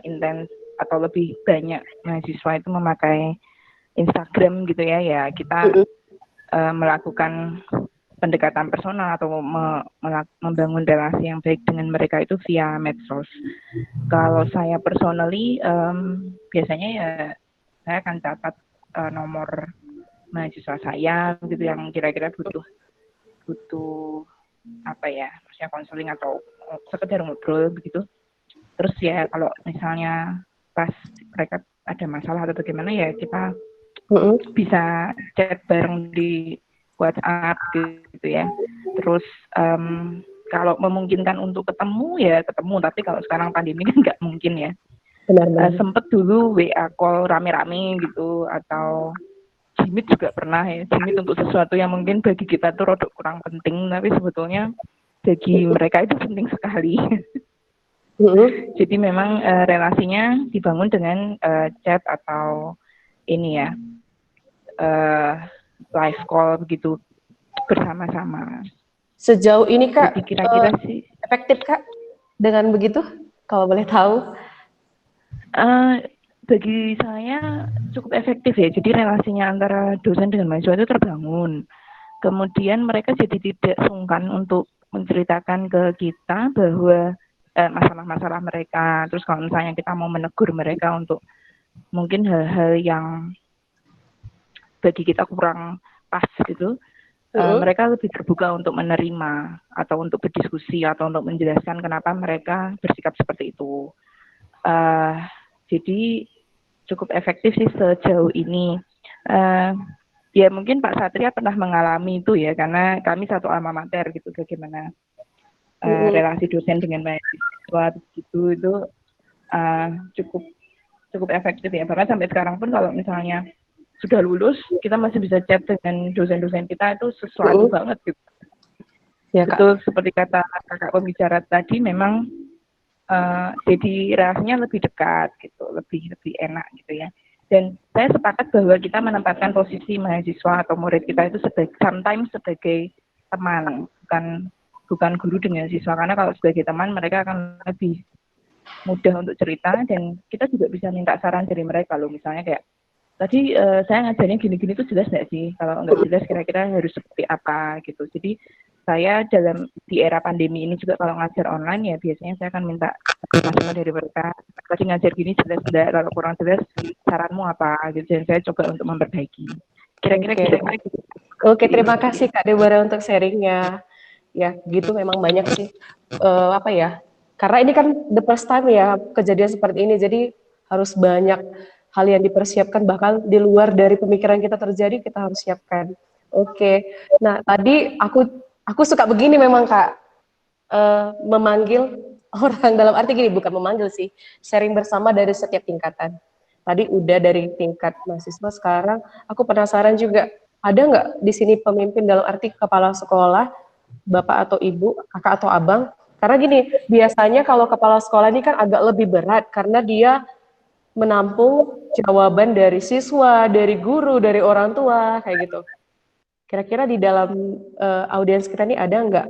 intens atau lebih banyak mahasiswa itu memakai Instagram gitu ya, ya kita melakukan pendekatan personal atau membangun relasi yang baik dengan mereka itu via medsos. Kalau saya personally biasanya ya saya akan catat nomor mahasiswa saya gitu yang kira-kira butuh apa ya, maksudnya konseling atau sekedar ngobrol begitu. Terus ya kalau misalnya pas mereka ada masalah atau bagaimana ya kita bisa chat bareng di WhatsApp gitu ya. Terus kalau memungkinkan untuk ketemu ya ketemu, tapi kalau sekarang pandemi kan nggak mungkin ya. Sempet dulu WA call rame-rame gitu, atau Jimit juga pernah ya. Jimit untuk sesuatu yang mungkin bagi kita tuh rodok kurang penting, tapi sebetulnya bagi mereka itu penting sekali. Jadi memang relasinya dibangun dengan chat atau ini ya, live call begitu bersama-sama. Sejauh ini Kak, jadi kira-kira sih efektif Kak dengan begitu? Kalau boleh tahu? Bagi saya cukup efektif ya. Jadi relasinya antara dosen dengan mahasiswa itu terbangun. Kemudian mereka jadi tidak sungkan untuk menceritakan ke kita bahwa masalah-masalah mereka. Terus kalau misalnya kita mau menegur mereka untuk mungkin hal-hal yang bagi kita kurang pas gitu, mereka lebih terbuka untuk menerima atau untuk berdiskusi atau untuk menjelaskan kenapa mereka bersikap seperti itu. Jadi cukup efektif sih sejauh ini. Ya mungkin Pak Satria pernah mengalami itu ya, karena kami satu alma mater gitu, bagaimana relasi dosen dengan mahasiswa gitu itu cukup efektif ya. Bahkan sampai sekarang pun kalau misalnya sudah lulus, kita masih bisa chat dengan dosen-dosen kita, itu sesuatu banget gitu. Ya, itu seperti kata kakak pembicara tadi, memang jadi rasanya lebih dekat gitu, lebih enak gitu ya. Dan saya sepakat bahwa kita menempatkan posisi mahasiswa atau murid kita itu sometimes sebagai teman, bukan guru dengan siswa, karena kalau sebagai teman mereka akan lebih mudah untuk cerita, dan kita juga bisa minta saran dari mereka loh, misalnya kayak tadi saya ngajarnya gini-gini tuh jelas nggak sih? Kalau nggak jelas kira-kira harus seperti apa gitu. Jadi saya di era pandemi ini juga kalau ngajar online ya biasanya saya akan minta masukan dari mereka. Tadi ngajar gini jelas enggak, kalau kurang jelas saranmu apa gitu. Dan saya coba untuk memperbaiki. Kira-kira gitu. Oke, terima kasih Kak Deborah untuk sharingnya. Ya, gitu memang banyak sih apa ya? Karena ini kan the first time ya kejadian seperti ini, jadi harus banyak hal yang dipersiapkan, bahkan di luar dari pemikiran kita terjadi, kita harus siapkan. Oke. Nah, tadi aku suka begini memang Kak, memanggil orang dalam arti gini, bukan memanggil sih, sharing bersama dari setiap tingkatan. Tadi udah dari tingkat mahasiswa, sekarang aku penasaran juga, ada nggak di sini pemimpin dalam arti kepala sekolah, bapak atau ibu, kakak atau abang? Karena gini, biasanya kalau kepala sekolah ini kan agak lebih berat, karena dia menampung jawaban dari siswa, dari guru, dari orang tua, kayak gitu. Kira-kira di dalam audiens kita ini ada nggak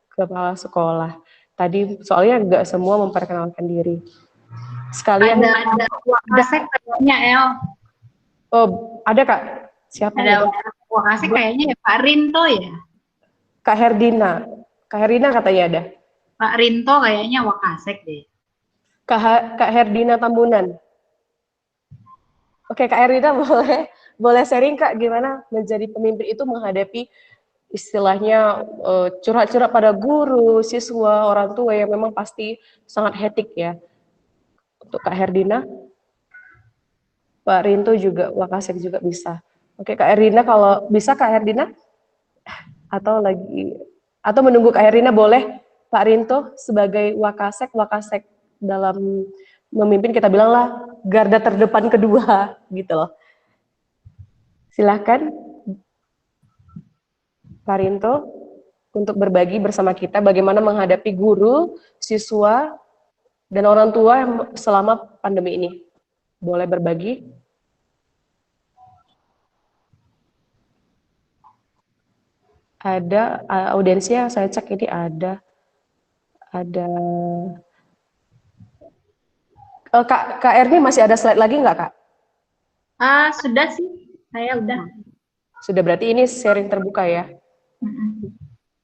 kepala sekolah? Tadi soalnya nggak semua memperkenalkan diri. Sekalian ada Wakasek kayaknya El. Oh, ada Kak. Siapa? Ada Wakasek kayaknya ya Pak Rinto ya. Kak Herdina. Kak Herdina katanya ada. Pak Rinto kayaknya Wakasek deh. Kak Herdina Tambunan. Oke, Kak Herdina boleh sharing Kak, gimana menjadi pemimpin itu menghadapi istilahnya curhat-curhat pada guru, siswa, orang tua yang memang pasti sangat hektik ya. Untuk Kak Herdina, Pak Rinto juga, Wakasek juga bisa. Oke, Kak Herdina kalau bisa Kak Herdina, atau menunggu Kak Herdina boleh Pak Rinto sebagai Wakasek dalam memimpin, kita bilanglah garda terdepan kedua gitu loh. Silakan. Pak Rinto, untuk berbagi bersama kita bagaimana menghadapi guru, siswa, dan orang tua selama pandemi ini. Boleh berbagi? Ada audiensnya, saya cek ini ada. Kak Erni masih ada slide lagi nggak, Kak? Sudah sih, saya udah. Sudah, berarti ini sharing terbuka ya?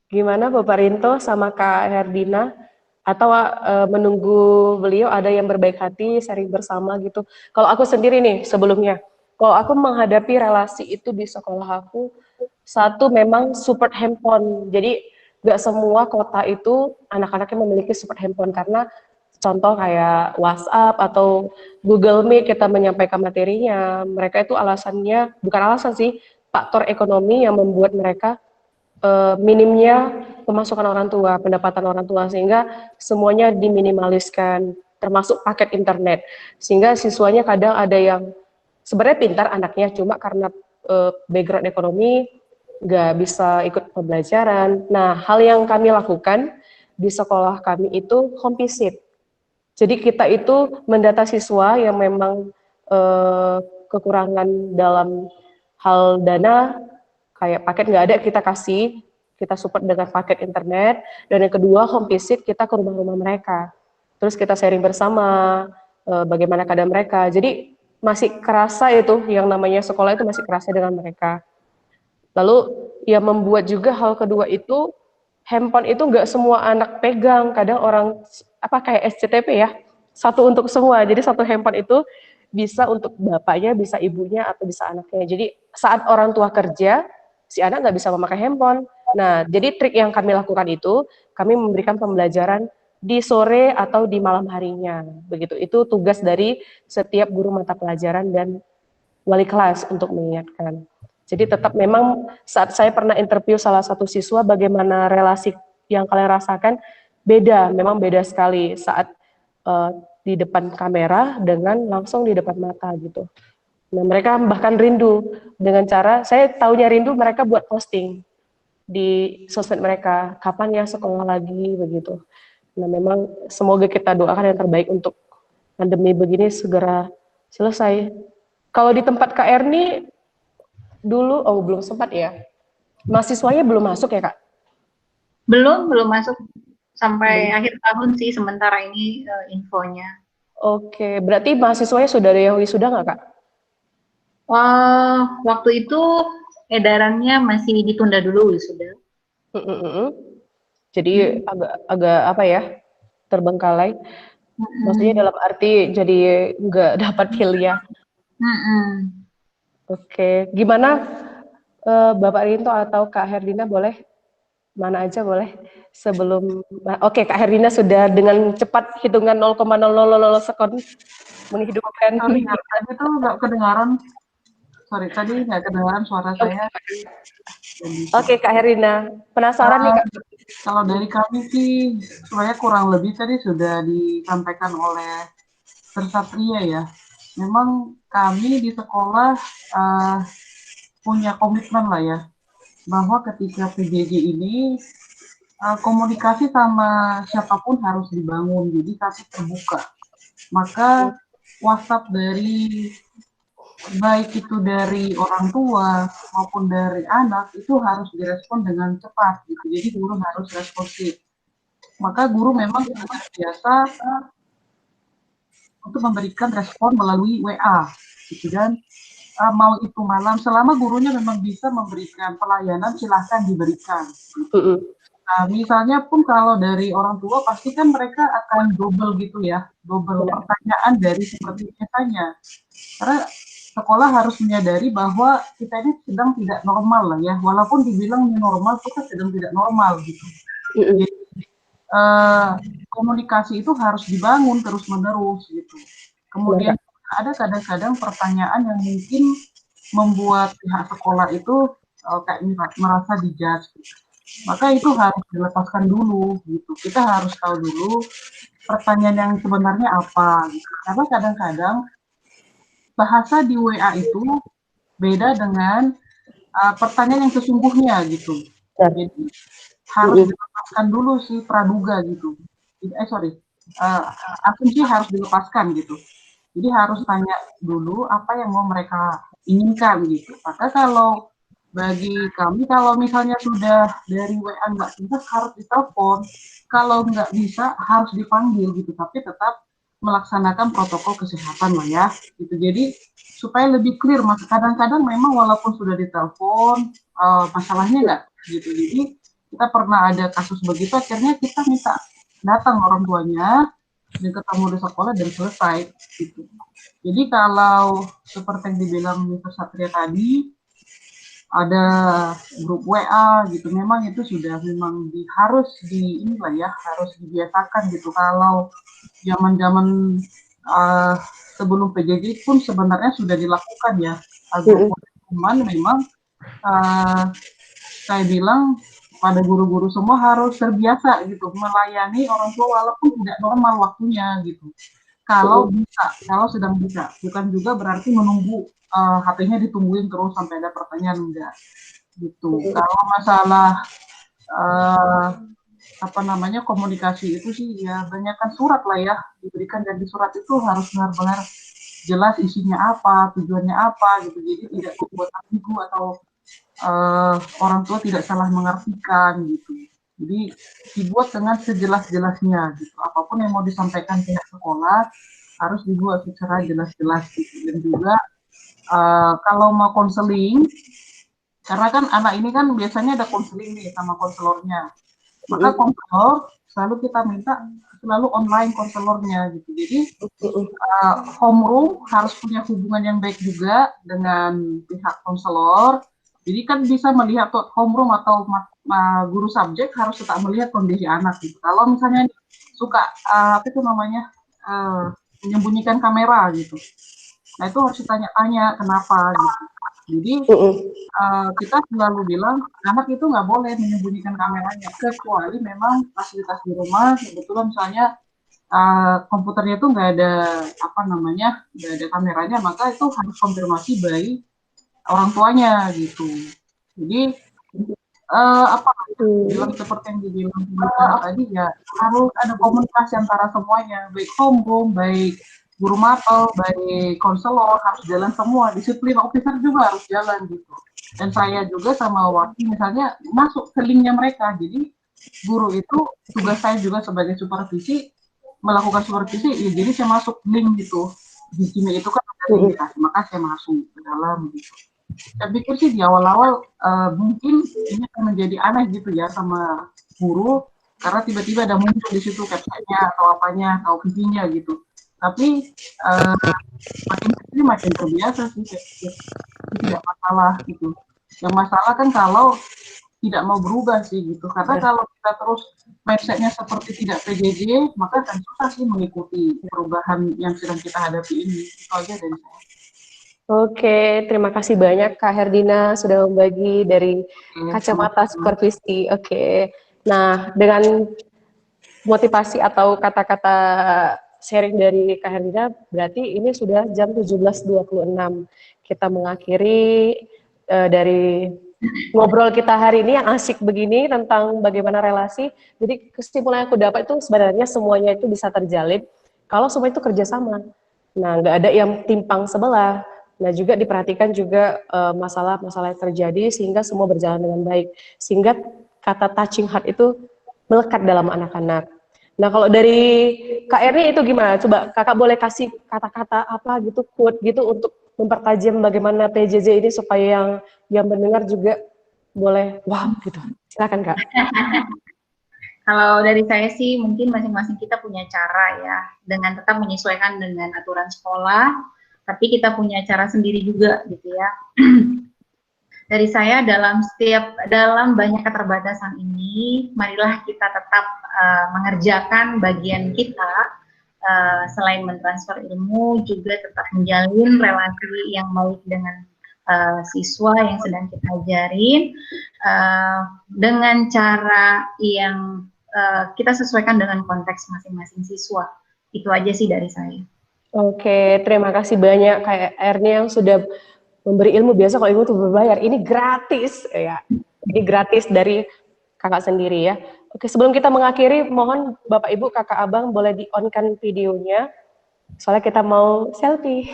Gimana Bapak Rinto sama Kak Herdina? Atau menunggu beliau ada yang berbaik hati, sharing bersama gitu? Kalau aku sendiri nih sebelumnya, kalau aku menghadapi relasi itu di sekolah aku, satu memang support handphone. Jadi nggak semua kota itu anak-anaknya memiliki support handphone karena contoh kayak WhatsApp atau Google Meet kita menyampaikan materinya, mereka itu alasannya, bukan alasan sih, faktor ekonomi yang membuat mereka minimnya pemasukan orang tua, pendapatan orang tua, sehingga semuanya diminimaliskan, termasuk paket internet. Sehingga siswanya kadang ada yang sebenarnya pintar anaknya, cuma karena background ekonomi nggak bisa ikut pembelajaran. Nah, hal yang kami lakukan di sekolah kami itu home visit. Jadi kita itu mendata siswa yang memang kekurangan dalam hal dana, kayak paket nggak ada kita kasih, kita support dengan paket internet, dan yang kedua home visit kita ke rumah-rumah mereka. Terus kita sharing bersama bagaimana keadaan mereka. Jadi masih kerasa itu, yang namanya sekolah itu masih kerasa dengan mereka. Lalu yang membuat juga hal kedua itu, handphone itu nggak semua anak pegang, kadang orang kayak SCTP ya, satu untuk semua. Jadi satu handphone itu bisa untuk bapaknya, bisa ibunya, atau bisa anaknya. Jadi saat orang tua kerja, si anak nggak bisa memakai handphone. Nah, jadi trik yang kami lakukan itu, kami memberikan pembelajaran di sore atau di malam harinya. Begitu, itu tugas dari setiap guru mata pelajaran dan wali kelas untuk mengingatkan. Jadi tetap memang saat saya pernah interview salah satu siswa, bagaimana relasi yang kalian rasakan, beda, memang beda sekali saat di depan kamera dengan langsung di depan mata gitu. Nah, mereka bahkan rindu dengan cara, saya taunya rindu mereka buat posting di sosmed mereka, kapan ya sekolah lagi begitu. Nah, memang semoga kita doakan yang terbaik untuk pandemi begini segera selesai. Kalau di tempat Kak Erni dulu, belum sempat ya, mahasiswanya belum masuk ya Kak? Belum masuk sampai akhir tahun sih sementara ini infonya. Oke, berarti mahasiswanya sudah ada yang wisuda nggak Kak? Waktu itu edarannya masih ditunda dulu wisuda. Jadi agak apa ya, terbengkalai. Maksudnya dalam arti jadi nggak dapat kuliah. Oke, gimana Bapak Rinto atau Kak Herdina boleh? Mana aja boleh. Sebelum, oke, Kak Herdina sudah dengan cepat hitungan 0,000 sekon menghidupkan. Tadi tuh nggak kedengaran. Sorry, tadi nggak kedengaran suara saya. Oke, Kak Herdina, penasaran nih Kak. Kalau dari kami sih sebenarnya kurang lebih tadi sudah disampaikan oleh Tersatria ya. Memang kami di sekolah punya komitmen lah ya, bahwa ketika PJJ ini komunikasi sama siapapun harus dibangun, jadi kami terbuka. Maka WhatsApp dari baik itu dari orang tua maupun dari anak itu harus direspon dengan cepat gitu. Jadi guru harus responsif. Maka guru memang biasa untuk memberikan respon melalui WA gitu, dan mau itu malam, selama gurunya memang bisa memberikan pelayanan silahkan diberikan. Nah, misalnya pun kalau dari orang tua pasti kan mereka akan double gitu ya, double pertanyaan dari seperti biasanya. Karena sekolah harus menyadari bahwa kita ini sedang tidak normal lah ya, walaupun dibilang normal, kita sedang tidak normal gitu. Jadi komunikasi itu harus dibangun terus-menerus gitu. Kemudian ada kadang-kadang pertanyaan yang mungkin membuat pihak sekolah itu kayak merasa dijudge gitu. Maka itu harus dilepaskan dulu gitu. Kita harus tahu dulu pertanyaan yang sebenarnya apa gitu. Karena kadang-kadang bahasa di WA itu beda dengan pertanyaan yang sesungguhnya gitu. Jadi harus dilepaskan dulu si praduga gitu. Asumsi harus dilepaskan gitu. Jadi harus tanya dulu apa yang mau mereka inginkan gitu. Maka kalau bagi kami, kalau misalnya sudah dari WA nggak bisa, harus ditelepon. Kalau nggak bisa, harus dipanggil gitu. Tapi tetap melaksanakan protokol kesehatan lah ya. Gitu. Jadi supaya lebih clear, mas. Kadang-kadang memang walaupun sudah ditelepon, masalahnya nggak gitu. Jadi kita pernah ada kasus begitu, akhirnya kita minta datang orang tuanya dan ketemu di sekolah dan selesai gitu. Jadi kalau seperti yang dibilang Mr. Satria tadi, ada grup WA gitu, memang itu sudah memang harus harus dibiasakan gitu. Kalau zaman-zaman sebelum PJJ pun sebenarnya sudah dilakukan ya. Grup teman memang saya bilang pada guru-guru semua harus terbiasa gitu melayani orang tua walaupun tidak normal waktunya gitu. Kalau bisa, kalau sedang bisa, bukan juga berarti menunggu HP-nya ditungguin terus sampai ada pertanyaan, enggak gitu. Kalau masalah komunikasi itu sih ya banyakkan surat lah ya diberikan, dan di surat itu harus benar-benar jelas isinya apa, tujuannya apa gitu. Jadi tidak membuat ambigu atau orang tua tidak salah mengartikan gitu. Jadi dibuat dengan sejelas-jelasnya gitu. Apapun yang mau disampaikan pihak sekolah harus dibuat secara jelas-jelas gitu. Dan juga kalau mau konseling, karena kan anak ini kan biasanya ada konseling nih sama konselornya. Maka konselor selalu kita minta selalu online konselornya gitu. Jadi homeroom harus punya hubungan yang baik juga dengan pihak konselor. Jadi kan bisa melihat homeroom atau guru subjek harus tetap melihat kondisi anak gitu. Kalau misalnya suka menyembunyikan kamera gitu, nah itu harus ditanya-tanya kenapa gitu. Jadi kita selalu bilang anak itu nggak boleh menyembunyikan kameranya, kecuali memang fasilitas di rumah kebetulan misalnya komputernya itu nggak ada nggak ada kameranya, maka itu harus konfirmasi by orang tuanya gitu. Jadi bilang seperti yang dibilang tadi ya, harus ada komunikasi antara semuanya, baik homeroom, baik guru mapel, baik konselor, harus jalan semua. Disiplin officer juga harus jalan gitu. Dan saya juga sama wakil misalnya masuk ke linknya mereka. Jadi guru itu tugas saya juga sebagai supervisi, melakukan supervisi, ya jadi saya masuk link gitu. Di sini itu kan ada indikasi, maka saya masuk ke dalam gitu. Saya pikir sih di awal-awal mungkin ini akan menjadi aneh gitu ya sama guru, karena tiba-tiba ada muncul di situ captionnya atau apanya atau visinya gitu. Tapi makin terbiasa sih, tidak masalah gitu. Yang masalah kan kalau tidak mau berubah sih gitu. Karena kalau kita terus mindsetnya seperti tidak PJJ, maka akan susah sih mengikuti perubahan yang sedang kita hadapi ini. Itu aja dari saya. Oke, terima kasih banyak Kak Herdina sudah membagi dari kacamata supervisi. Oke, nah dengan motivasi atau kata-kata sharing dari Kak Herdina, berarti ini sudah jam 17.26. Kita mengakhiri dari ngobrol kita hari ini yang asik begini tentang bagaimana relasi. Jadi kesimpulan yang aku dapat itu sebenarnya semuanya itu bisa terjalin kalau semua itu kerjasama. Nah, nggak ada yang timpang sebelah. Nah, juga diperhatikan juga masalah-masalah yang terjadi sehingga semua berjalan dengan baik. Sehingga kata touching heart itu melekat dalam anak-anak. Nah, kalau dari Kak Erni itu gimana? Coba Kakak boleh kasih kata-kata apa gitu, quote gitu untuk mempertajam bagaimana PJJ ini supaya yang mendengar juga boleh wow gitu. Silakan Kak. Kalau dari saya sih mungkin masing-masing kita punya cara ya, dengan tetap menyesuaikan dengan aturan sekolah, tapi kita punya cara sendiri juga gitu ya. Dari saya dalam banyak keterbatasan ini, marilah kita tetap mengerjakan bagian kita, selain mentransfer ilmu, juga tetap menjalin relasi yang baik dengan siswa yang sedang kita ajarin, dengan cara yang kita sesuaikan dengan konteks masing-masing siswa. Itu aja sih dari saya. Oke, terima kasih banyak Kak Erni yang sudah memberi ilmu. Biasa kalau ilmu itu berbayar, ini gratis ya. Jadi gratis dari kakak sendiri ya. Oke, sebelum kita mengakhiri, mohon Bapak Ibu, Kakak Abang boleh di-on-kan videonya. Soalnya kita mau selfie.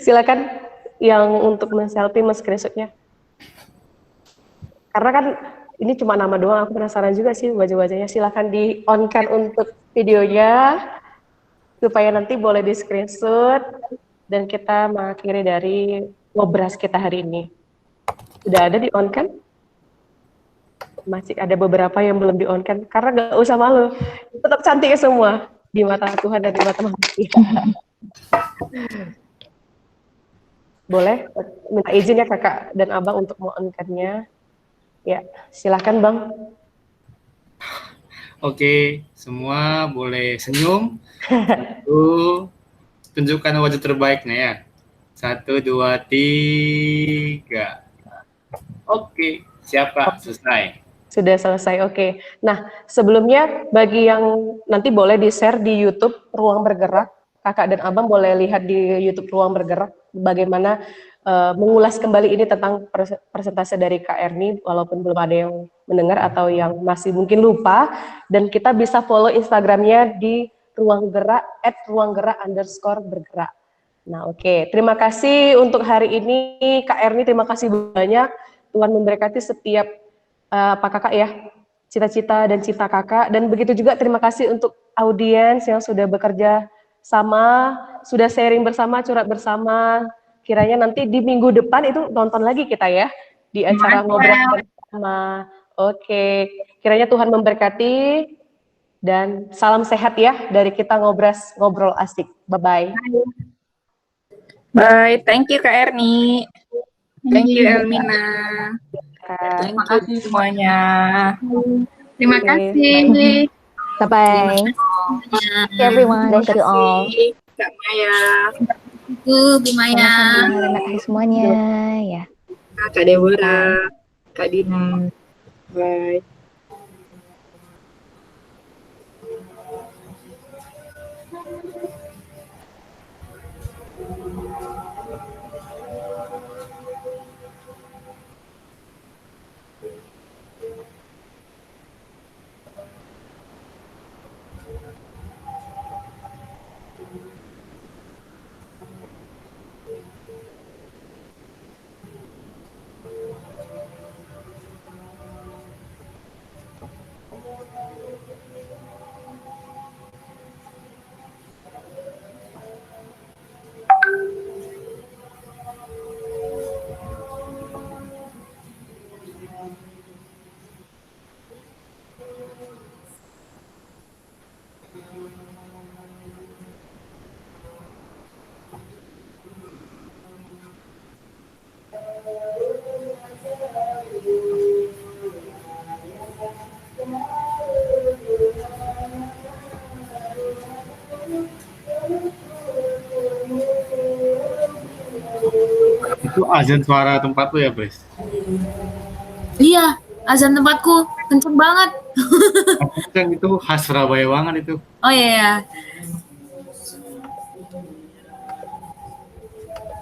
Silakan yang untuk men-selfie, men-screenshotnya. Karena kan ini cuma nama doang, aku penasaran juga sih wajah-wajahnya. Silakan di-on-kan untuk videonya, supaya nanti boleh di-screenshot, dan kita mengakhiri dari ngobras kita hari ini. Sudah ada di-on kan? Masih ada beberapa yang belum di-on kan? Karena nggak usah malu, tetap cantik semua di mata Tuhan dan di mata manusia. Boleh minta izin ya kakak dan abang untuk mau-on-kan-nya. Ya, silakan bang. Oke, semua boleh senyum. Satu, tunjukkan wajah terbaiknya ya. 1, 2, 3. Oke, siapa? Selesai. Sudah selesai, oke. Nah, sebelumnya bagi yang nanti boleh di-share di YouTube Ruang Bergerak, kakak dan abang boleh lihat di YouTube Ruang Bergerak bagaimana mengulas kembali ini tentang presentase dari Kak Erni, walaupun belum ada yang mendengar atau yang masih mungkin lupa, dan kita bisa follow Instagramnya di Ruang Gerak, @ruanggerak_bergerak. Nah, oke. Terima kasih untuk hari ini, Kak Erni, terima kasih banyak. Tuhan memberkati setiap Pak Kakak ya, cita-cita dan cita Kakak, dan begitu juga terima kasih untuk audiens yang sudah bekerja sama, sudah sharing bersama, curhat bersama. Kiranya nanti di minggu depan itu nonton lagi kita ya, di acara ngobrol bersama. Oke, kiranya Tuhan memberkati, dan salam sehat ya dari kita ngobrol asik. Bye-bye. Bye, thank you Kak Erni. Thank you Elmina. Terima kasih semuanya. Terima kasih. Bye-bye. Everyone, thank you all. Kak Maya. Bu Maya. Terima kasih semuanya. Ya. Kak Deborah. Kak Dina. Bye. Itu azan suara tempat lu ya, Bres? Iya, azan tempatku kenceng banget. Kenceng itu khas Surabaya banget itu. Oh iya.